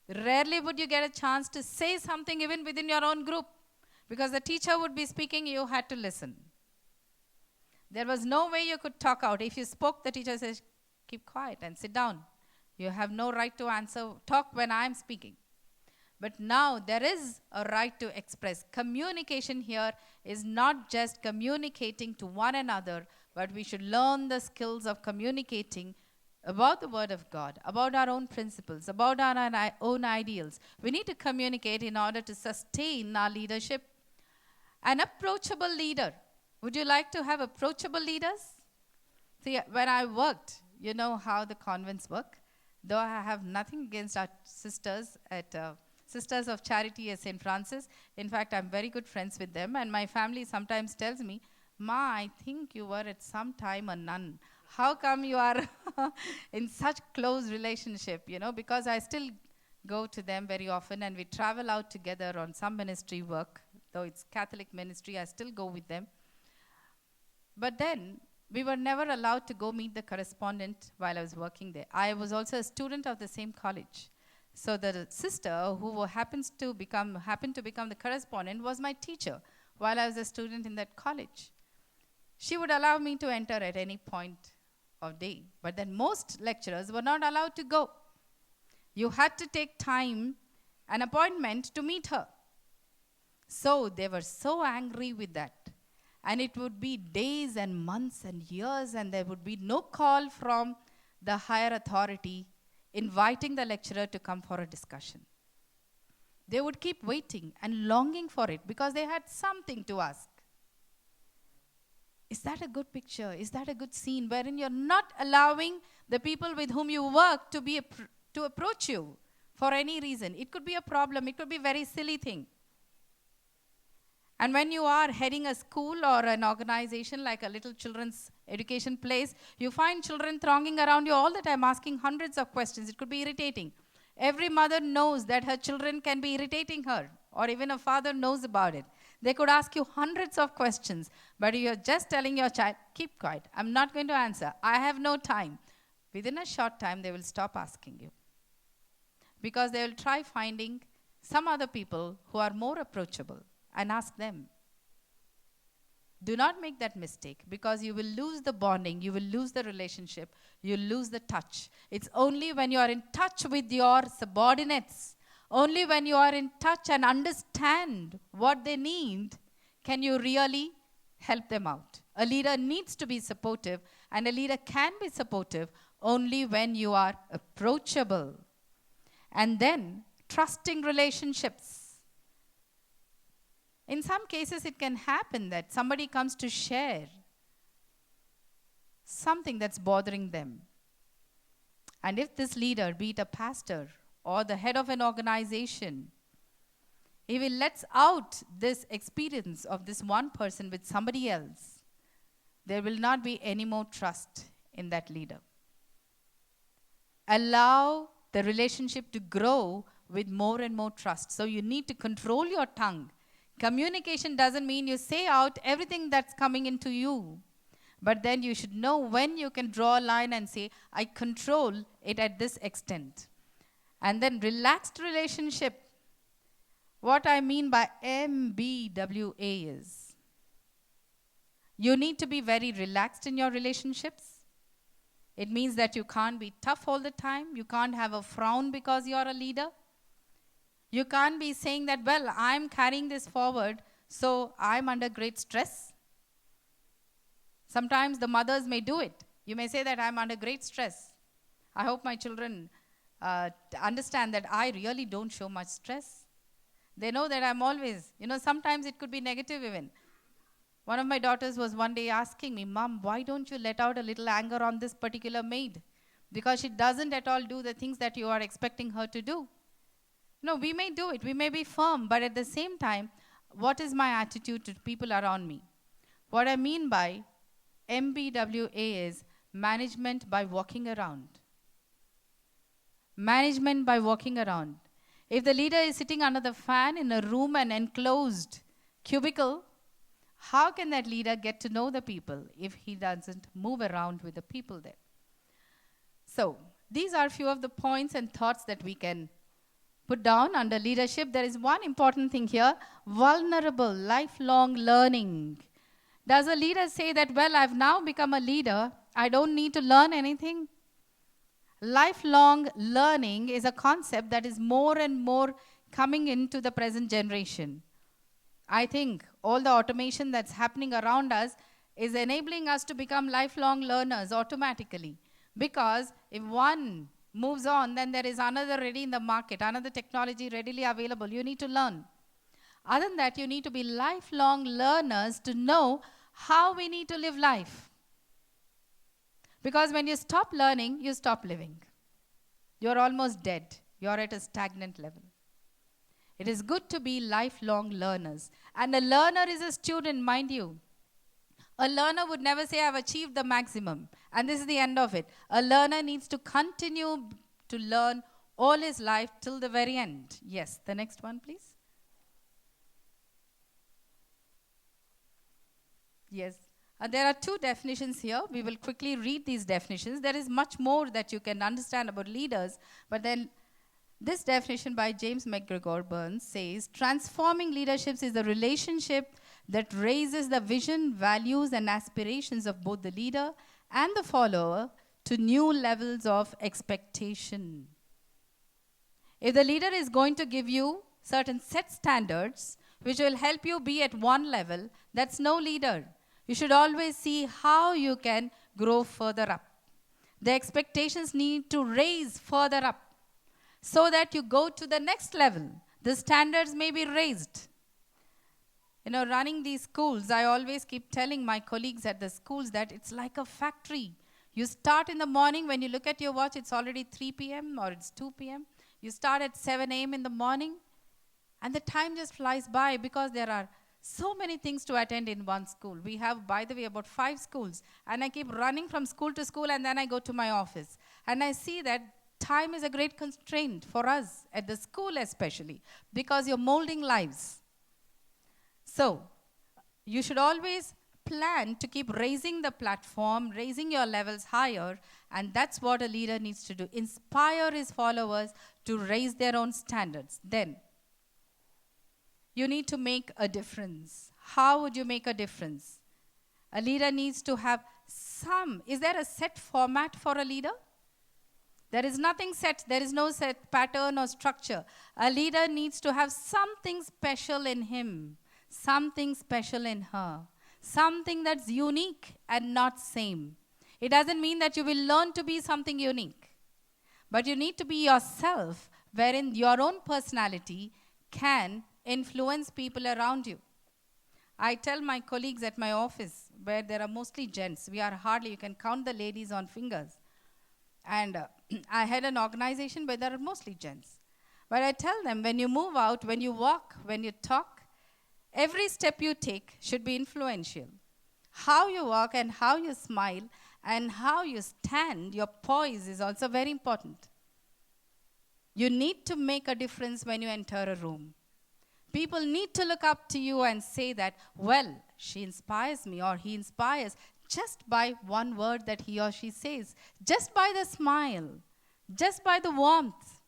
Speaker 1: Rarely would you get a chance to say something even within your own group. Because the teacher would be speaking, you had to listen. There was no way you could talk out. If you spoke, the teacher says, keep quiet and sit down. You have no right to talk when I am speaking. But now there is a right to express. Communication here is not just communicating to one another, but we should learn the skills of communicating about the Word of God, about our own principles, about our own ideals. We need to communicate in order to sustain our leadership. An approachable leader. Would you like to have approachable leaders? See, when I worked, you know how the convents work. Though I have nothing against our sisters at Sisters of Charity at St. Francis. In fact, I'm very good friends with them. And my family sometimes tells me, Ma, I think you were at some time a nun. How come you are in such close relationship, because I still go to them very often and we travel out together on some ministry work. Though it's Catholic ministry, I still go with them. But then, we were never allowed to go meet the correspondent while I was working there. I was also a student of the same college. So the sister who happened to become the correspondent was my teacher while I was a student in that college. She would allow me to enter at any point of day. But then most lecturers were not allowed to go. You had to take time, an appointment to meet her. So they were so angry with that. And it would be days and months and years, and there would be no call from the higher authority inviting the lecturer to come for a discussion. They would keep waiting and longing for it because they had something to ask. Is that a good picture? Is that a good scene wherein you're not allowing the people with whom you work to approach you for any reason? It could be a problem. It could be a very silly thing. And when you are heading a school or an organization like a little children's education place, you find children thronging around you all the time asking hundreds of questions. It could be irritating. Every mother knows that her children can be irritating her, or even a father knows about it. They could ask you hundreds of questions, but you're just telling your child, keep quiet. I'm not going to answer. I have no time. Within a short time, they will stop asking you. Because they will try finding some other people who are more approachable and ask them. Do not make that mistake because you will lose the bonding, you will lose the relationship, you'll lose the touch. It's only when you are in touch with your subordinates, only when you are in touch and understand what they need, can you really help them out. A leader needs to be supportive, and a leader can be supportive only when you are approachable. And then, trusting relationships. In some cases, it can happen that somebody comes to share something that's bothering them. And if this leader, be it a pastor or the head of an organization, if he lets out this experience of this one person with somebody else, there will not be any more trust in that leader. Allow the relationship to grow with more and more trust. So you need to control your tongue. Communication doesn't mean you say out everything that's coming into you. But then you should know when you can draw a line and say, I control it at this extent. And then relaxed relationship. What I mean by MBWA is, you need to be very relaxed in your relationships. It means that you can't be tough all the time. You can't have a frown because you're a leader. You can't be saying that, well, I'm carrying this forward, so I'm under great stress. Sometimes the mothers may do it. You may say that I'm under great stress. I hope my children understand that I really don't show much stress. They know that I'm always, sometimes it could be negative even. One of my daughters was one day asking me, Mom, why don't you let out a little anger on this particular maid? Because she doesn't at all do the things that you are expecting her to do. No, we may do it. We may be firm. But at the same time, what is my attitude to people around me? What I mean by MBWA is management by walking around. Management by walking around. If the leader is sitting under the fan in a room, an enclosed cubicle, how can that leader get to know the people if he doesn't move around with the people there? So, these are a few of the points and thoughts that we can put down under leadership. There is one important thing here, vulnerable, lifelong learning. Does a leader say that, well, I've now become a leader, I don't need to learn anything? Lifelong learning is a concept that is more and more coming into the present generation. I think all the automation that's happening around us is enabling us to become lifelong learners automatically. Because if one moves on, then there is another ready in the market, another technology readily available. You need to learn. Other than that, you need to be lifelong learners to know how we need to live life. Because when you stop learning, you stop living. You're almost dead. You're at a stagnant level. It is good to be lifelong learners. And a learner is a student, mind you. A learner would never say, I've achieved the maximum, and this is the end of it. A learner needs to continue to learn all his life till the very end. Yes, the next one, please. Yes. There are two definitions here. We will quickly read these definitions. There is much more that you can understand about leaders, but then this definition by James McGregor Burns says, transforming leaderships is a relationship that raises the vision, values, and aspirations of both the leader and the follower to new levels of expectation. If the leader is going to give you certain set standards which will help you be at one level, that's no leader. You should always see how you can grow further up. The expectations need to raise further up so that you go to the next level. The standards may be raised. Running these schools, I always keep telling my colleagues at the schools that it's like a factory. You start in the morning, when you look at your watch, it's already 3 p.m. or it's 2 p.m. You start at 7 a.m. in the morning, and the time just flies by because there are so many things to attend in one school. We have, by the way, about 5 schools, and I keep running from school to school, and then I go to my office. And I see that time is a great constraint for us, at the school especially, because you're molding lives. So, you should always plan to keep raising the platform, raising your levels higher, and that's what a leader needs to do. Inspire his followers to raise their own standards. Then, you need to make a difference. How would you make a difference? A leader needs to have is there a set format for a leader? There is nothing set. There is no set pattern or structure. A leader needs to have something special in him, something special in her, something that's unique and not same. It doesn't mean that you will learn to be something unique, but you need to be yourself, wherein your own personality can influence people around you. I tell my colleagues at my office, where there are mostly gents, you can count the ladies on fingers. And I had an organization where there are mostly gents. But I tell them, when you move out, when you walk, when you talk, every step you take should be influential. How you walk and how you smile and how you stand, your poise is also very important. You need to make a difference when you enter a room. People need to look up to you and say that, well, she inspires me or he inspires just by one word that he or she says, just by the smile, just by the warmth.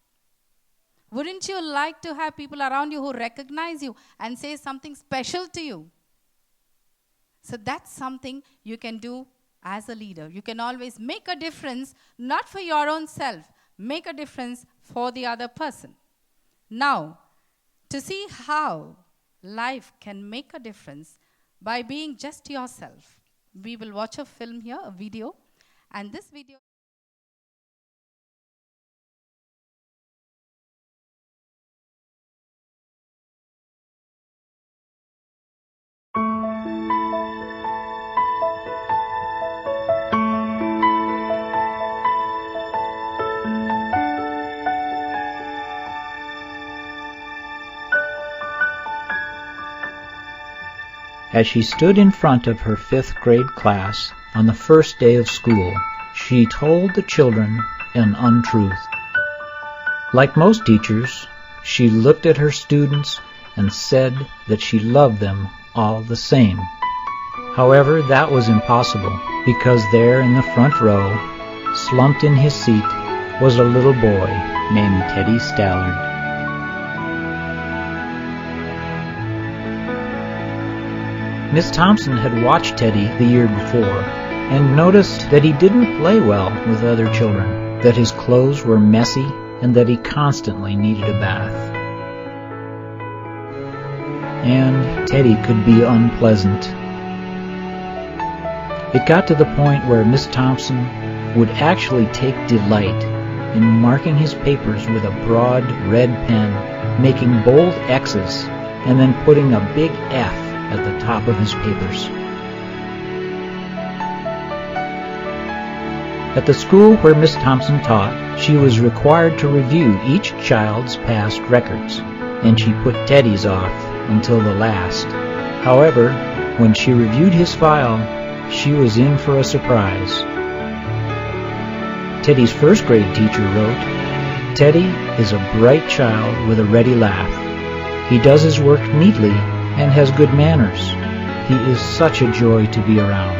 Speaker 1: Wouldn't you like to have people around you who recognize you and say something special to you? So that's something you can do as a leader. You can always make a difference, not for your own self, make a difference for the other person. Now, to see how life can make a difference by being just yourself, we will watch a film here, a video, and this video.
Speaker 2: As she stood in front of her 5th grade class on the first day of school, she told the children an untruth. Like most teachers, she looked at her students and said that she loved them all the same. However, that was impossible, because there in the front row, slumped in his seat, was a little boy named Teddy Stallard. Miss Thompson had watched Teddy the year before and noticed that he didn't play well with other children, that his clothes were messy, and that he constantly needed a bath. And Teddy could be unpleasant. It got to the point where Miss Thompson would actually take delight in marking his papers with a broad red pen, making bold X's, and then putting a big F at the top of his papers. At the school where Miss Thompson taught, she was required to review each child's past records, and she put Teddy's off until the last. However, when she reviewed his file, she was in for a surprise. Teddy's 1st grade teacher wrote, "Teddy is a bright child with a ready laugh. He does his work neatly and has good manners. He is such a joy to be around."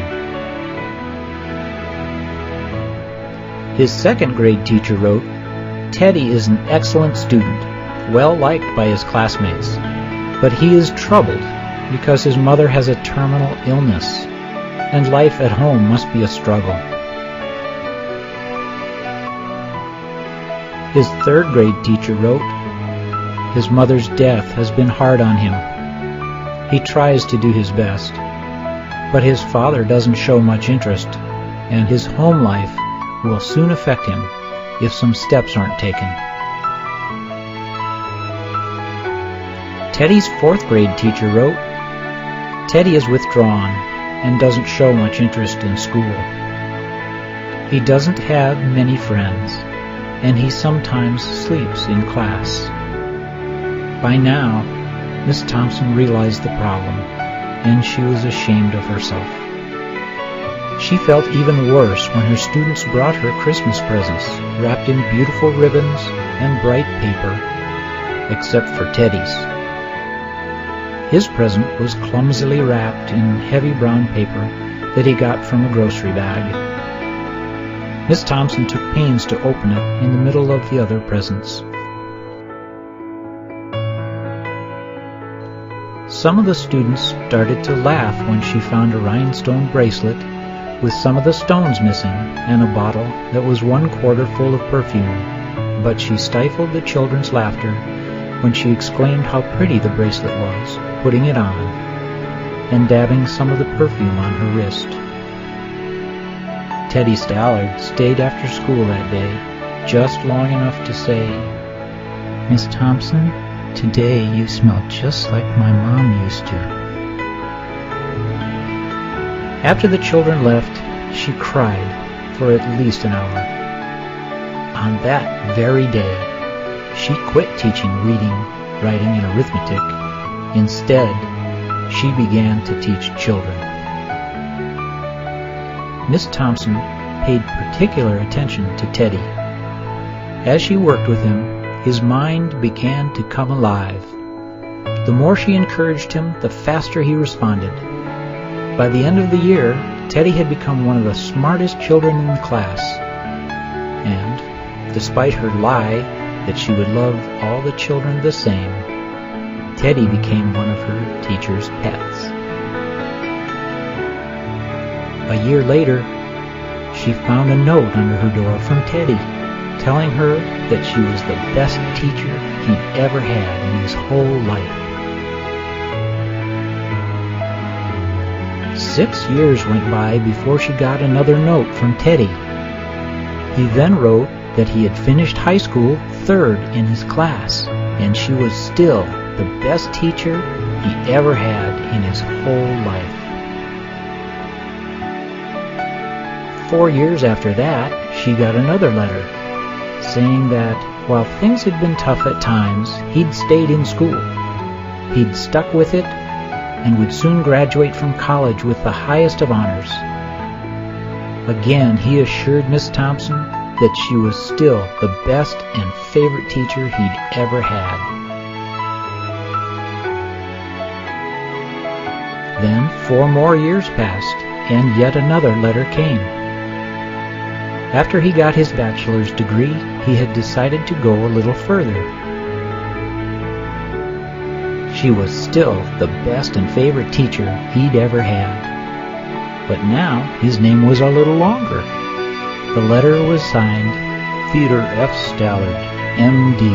Speaker 2: His 2nd grade teacher wrote, "Teddy is an excellent student, well liked by his classmates, but he is troubled because his mother has a terminal illness, and life at home must be a struggle." His 3rd grade teacher wrote, "His mother's death has been hard on him. He tries to do his best, but his father doesn't show much interest, and his home life will soon affect him if some steps aren't taken." Teddy's 4th grade teacher wrote, "Teddy is withdrawn and doesn't show much interest in school. He doesn't have many friends, and he sometimes sleeps in class." By now, Miss Thompson realized the problem, and she was ashamed of herself. She felt even worse when her students brought her Christmas presents, wrapped in beautiful ribbons and bright paper, except for Teddy's. His present was clumsily wrapped in heavy brown paper that he got from a grocery bag. Miss Thompson took pains to open it in the middle of the other presents. Some of the students started to laugh when she found a rhinestone bracelet with some of the stones missing and a bottle that was 1/4 full of perfume, but she stifled the children's laughter when she exclaimed how pretty the bracelet was, putting it on, and dabbing some of the perfume on her wrist. Teddy Stallard stayed after school that day, just long enough to say, "Miss Thompson, today you smell just like my mom used to." After the children left, she cried for at least an hour. On that very day, she quit teaching reading, writing, and arithmetic. Instead, she began to teach children. Miss Thompson paid particular attention to Teddy. As she worked with him, his mind began to come alive. The more she encouraged him, the faster he responded. By the end of the year, Teddy had become one of the smartest children in the class. And, despite her lie that she would love all the children the same, Teddy became one of her teacher's pets. A year later, she found a note under her door from Teddy, telling her that she was the best teacher he'd ever had in his whole life. 6 years went by before she got another note from Teddy. He then wrote that he had finished high school third in his class, and she was still the best teacher he ever had in his whole life. 4 years after that, she got another letter, saying that while things had been tough at times, he'd stayed in school. He'd stuck with it and would soon graduate from college with the highest of honors. Again, he assured Miss Thompson that she was still the best and favorite teacher he'd ever had. Then 4 more years passed, and yet another letter came. After he got his bachelor's degree, he had decided to go a little further. She was still the best and favorite teacher he'd ever had. But now his name was a little longer. The letter was signed Theodore F. Stallard, M.D.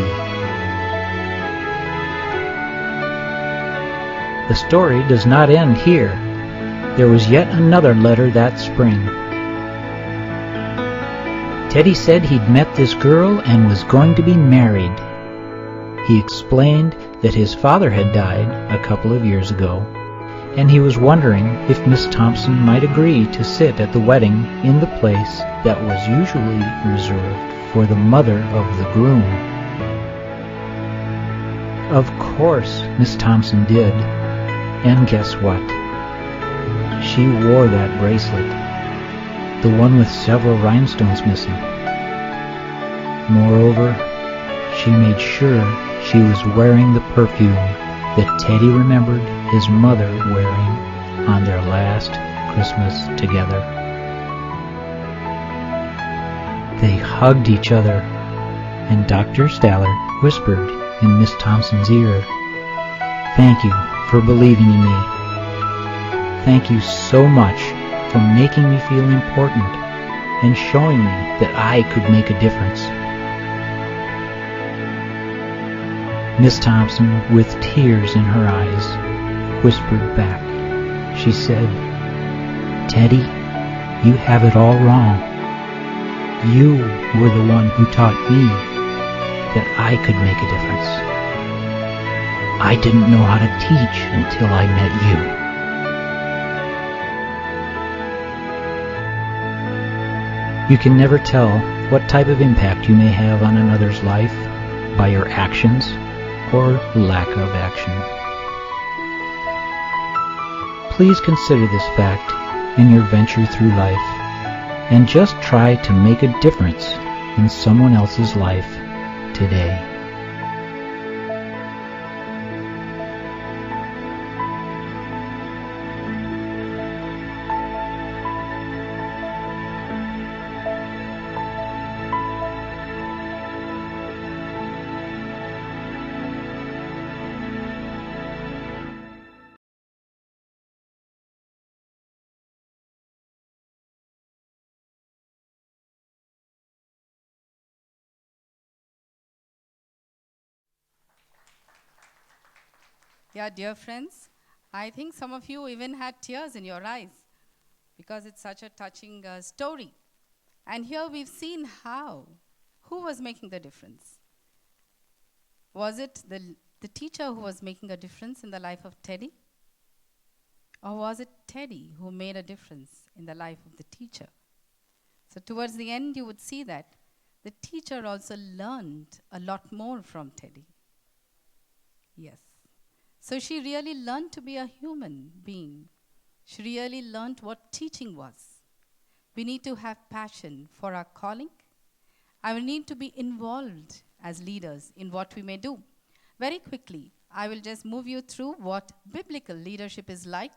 Speaker 2: The story does not end here. There was yet another letter that spring. Teddy said he'd met this girl and was going to be married. He explained that his father had died a couple of years ago, and he was wondering if Miss Thompson might agree to sit at the wedding in the place that was usually reserved for the mother of the groom. Of course, Miss Thompson did, and guess what? She wore that bracelet, the one with several rhinestones missing. Moreover, she made sure she was wearing the perfume that Teddy remembered his mother wearing on their last Christmas together. They hugged each other, and Dr. Stallard whispered in Miss Thompson's ear, "Thank you for believing in me. Thank you so much for making me feel important and showing me that I could make a difference." Miss Thompson, with tears in her eyes, whispered back. She said, "Teddy, you have it all wrong. You were the one who taught me that I could make a difference. I didn't know how to teach until I met you." You can never tell what type of impact you may have on another's life by your actions or lack of action. Please consider this fact in your venture through life, and just try to make a difference in someone else's life today.
Speaker 1: Yeah, dear friends, I think some of you even had tears in your eyes because it's such a touching story. And here we've seen who was making the difference. Was it the teacher who was making a difference in the life of Teddy? Or was it Teddy who made a difference in the life of the teacher? So towards the end, you would see that the teacher also learned a lot more from Teddy. Yes. So she really learned to be a human being. She really learned what teaching was. We need to have passion for our calling. I will need to be involved as leaders in what we may do. Very quickly, I will just move you through what biblical leadership is like.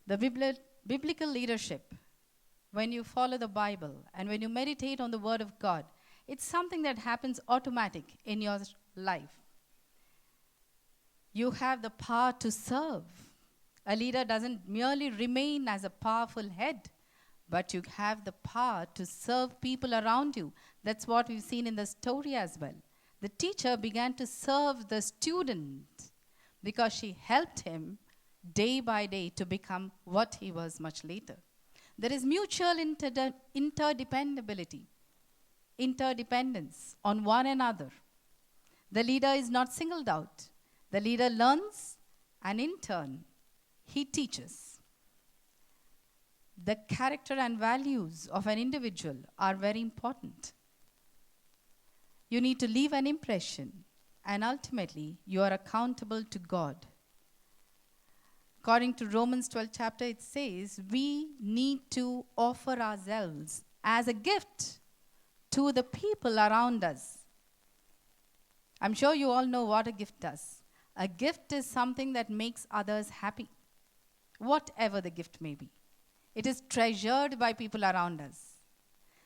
Speaker 1: The biblical leadership, when you follow the Bible and when you meditate on the Word of God, it's something that happens automatic in your life. You have the power to serve. A leader doesn't merely remain as a powerful head, but you have the power to serve people around you. That's what we've seen in the story as well. The teacher began to serve the student because she helped him day by day to become what he was much later. There is mutual interdependence on one another. The leader is not singled out. The leader learns, and in turn, he teaches. The character and values of an individual are very important. You need to leave an impression, and ultimately, you are accountable to God. According to Romans 12 chapter, it says, we need to offer ourselves as a gift to the people around us. I'm sure you all know what a gift does. A gift is something that makes others happy, whatever the gift may be. It is treasured by people around us.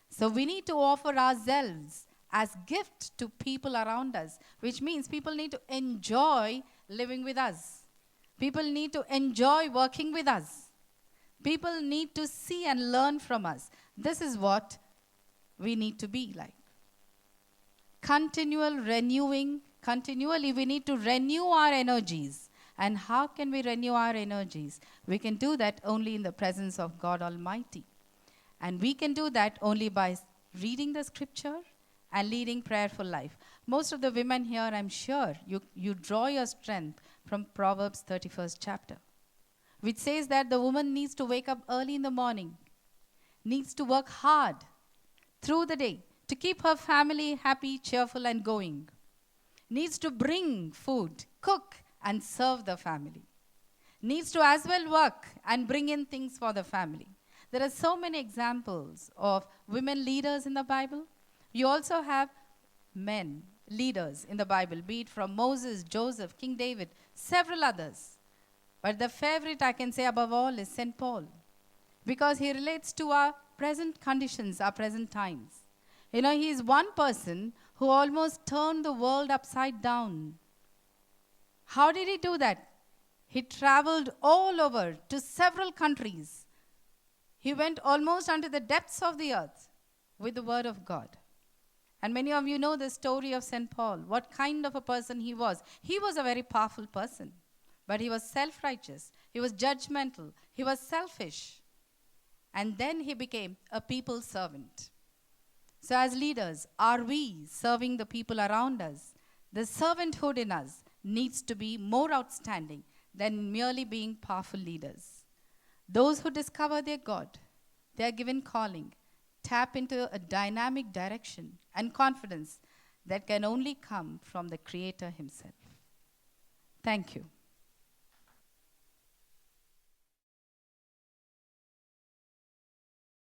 Speaker 1: So we need to offer ourselves as gift to people around us, which means people need to enjoy living with us. People need to enjoy working with us. People need to see and learn from us. This is what we need to be like. Continually we need to renew our energies. And how can we renew our energies? We can do that only in the presence of God Almighty. And we can do that only by reading the scripture and leading prayerful life. Most of the women here, I'm sure, you draw your strength from Proverbs 31st chapter, which says that the woman needs to wake up early in the morning, needs to work hard through the day to keep her family happy, cheerful, and going, needs to bring food, cook, and serve the family, needs to as well work and bring in things for the family. There are so many examples of women leaders in the Bible. You also have men leaders in the Bible, be it from Moses, Joseph, King David, several others. But the favorite I can say above all is St. Paul, because he relates to our present conditions, our present times. You know, he is one person who almost turned the world upside down. How did he do that? He traveled all over to several countries. He went almost unto the depths of the earth with the word of God. And many of you know the story of St. Paul, what kind of a person he was. He was a very powerful person, but he was self-righteous. He was judgmental. He was selfish. And then he became a people servant. So as leaders, are we serving the people around us? The servanthood in us needs to be more outstanding than merely being powerful leaders. Those who discover their God, their given calling, tap into a dynamic direction and confidence that can only come from the Creator himself. Thank you.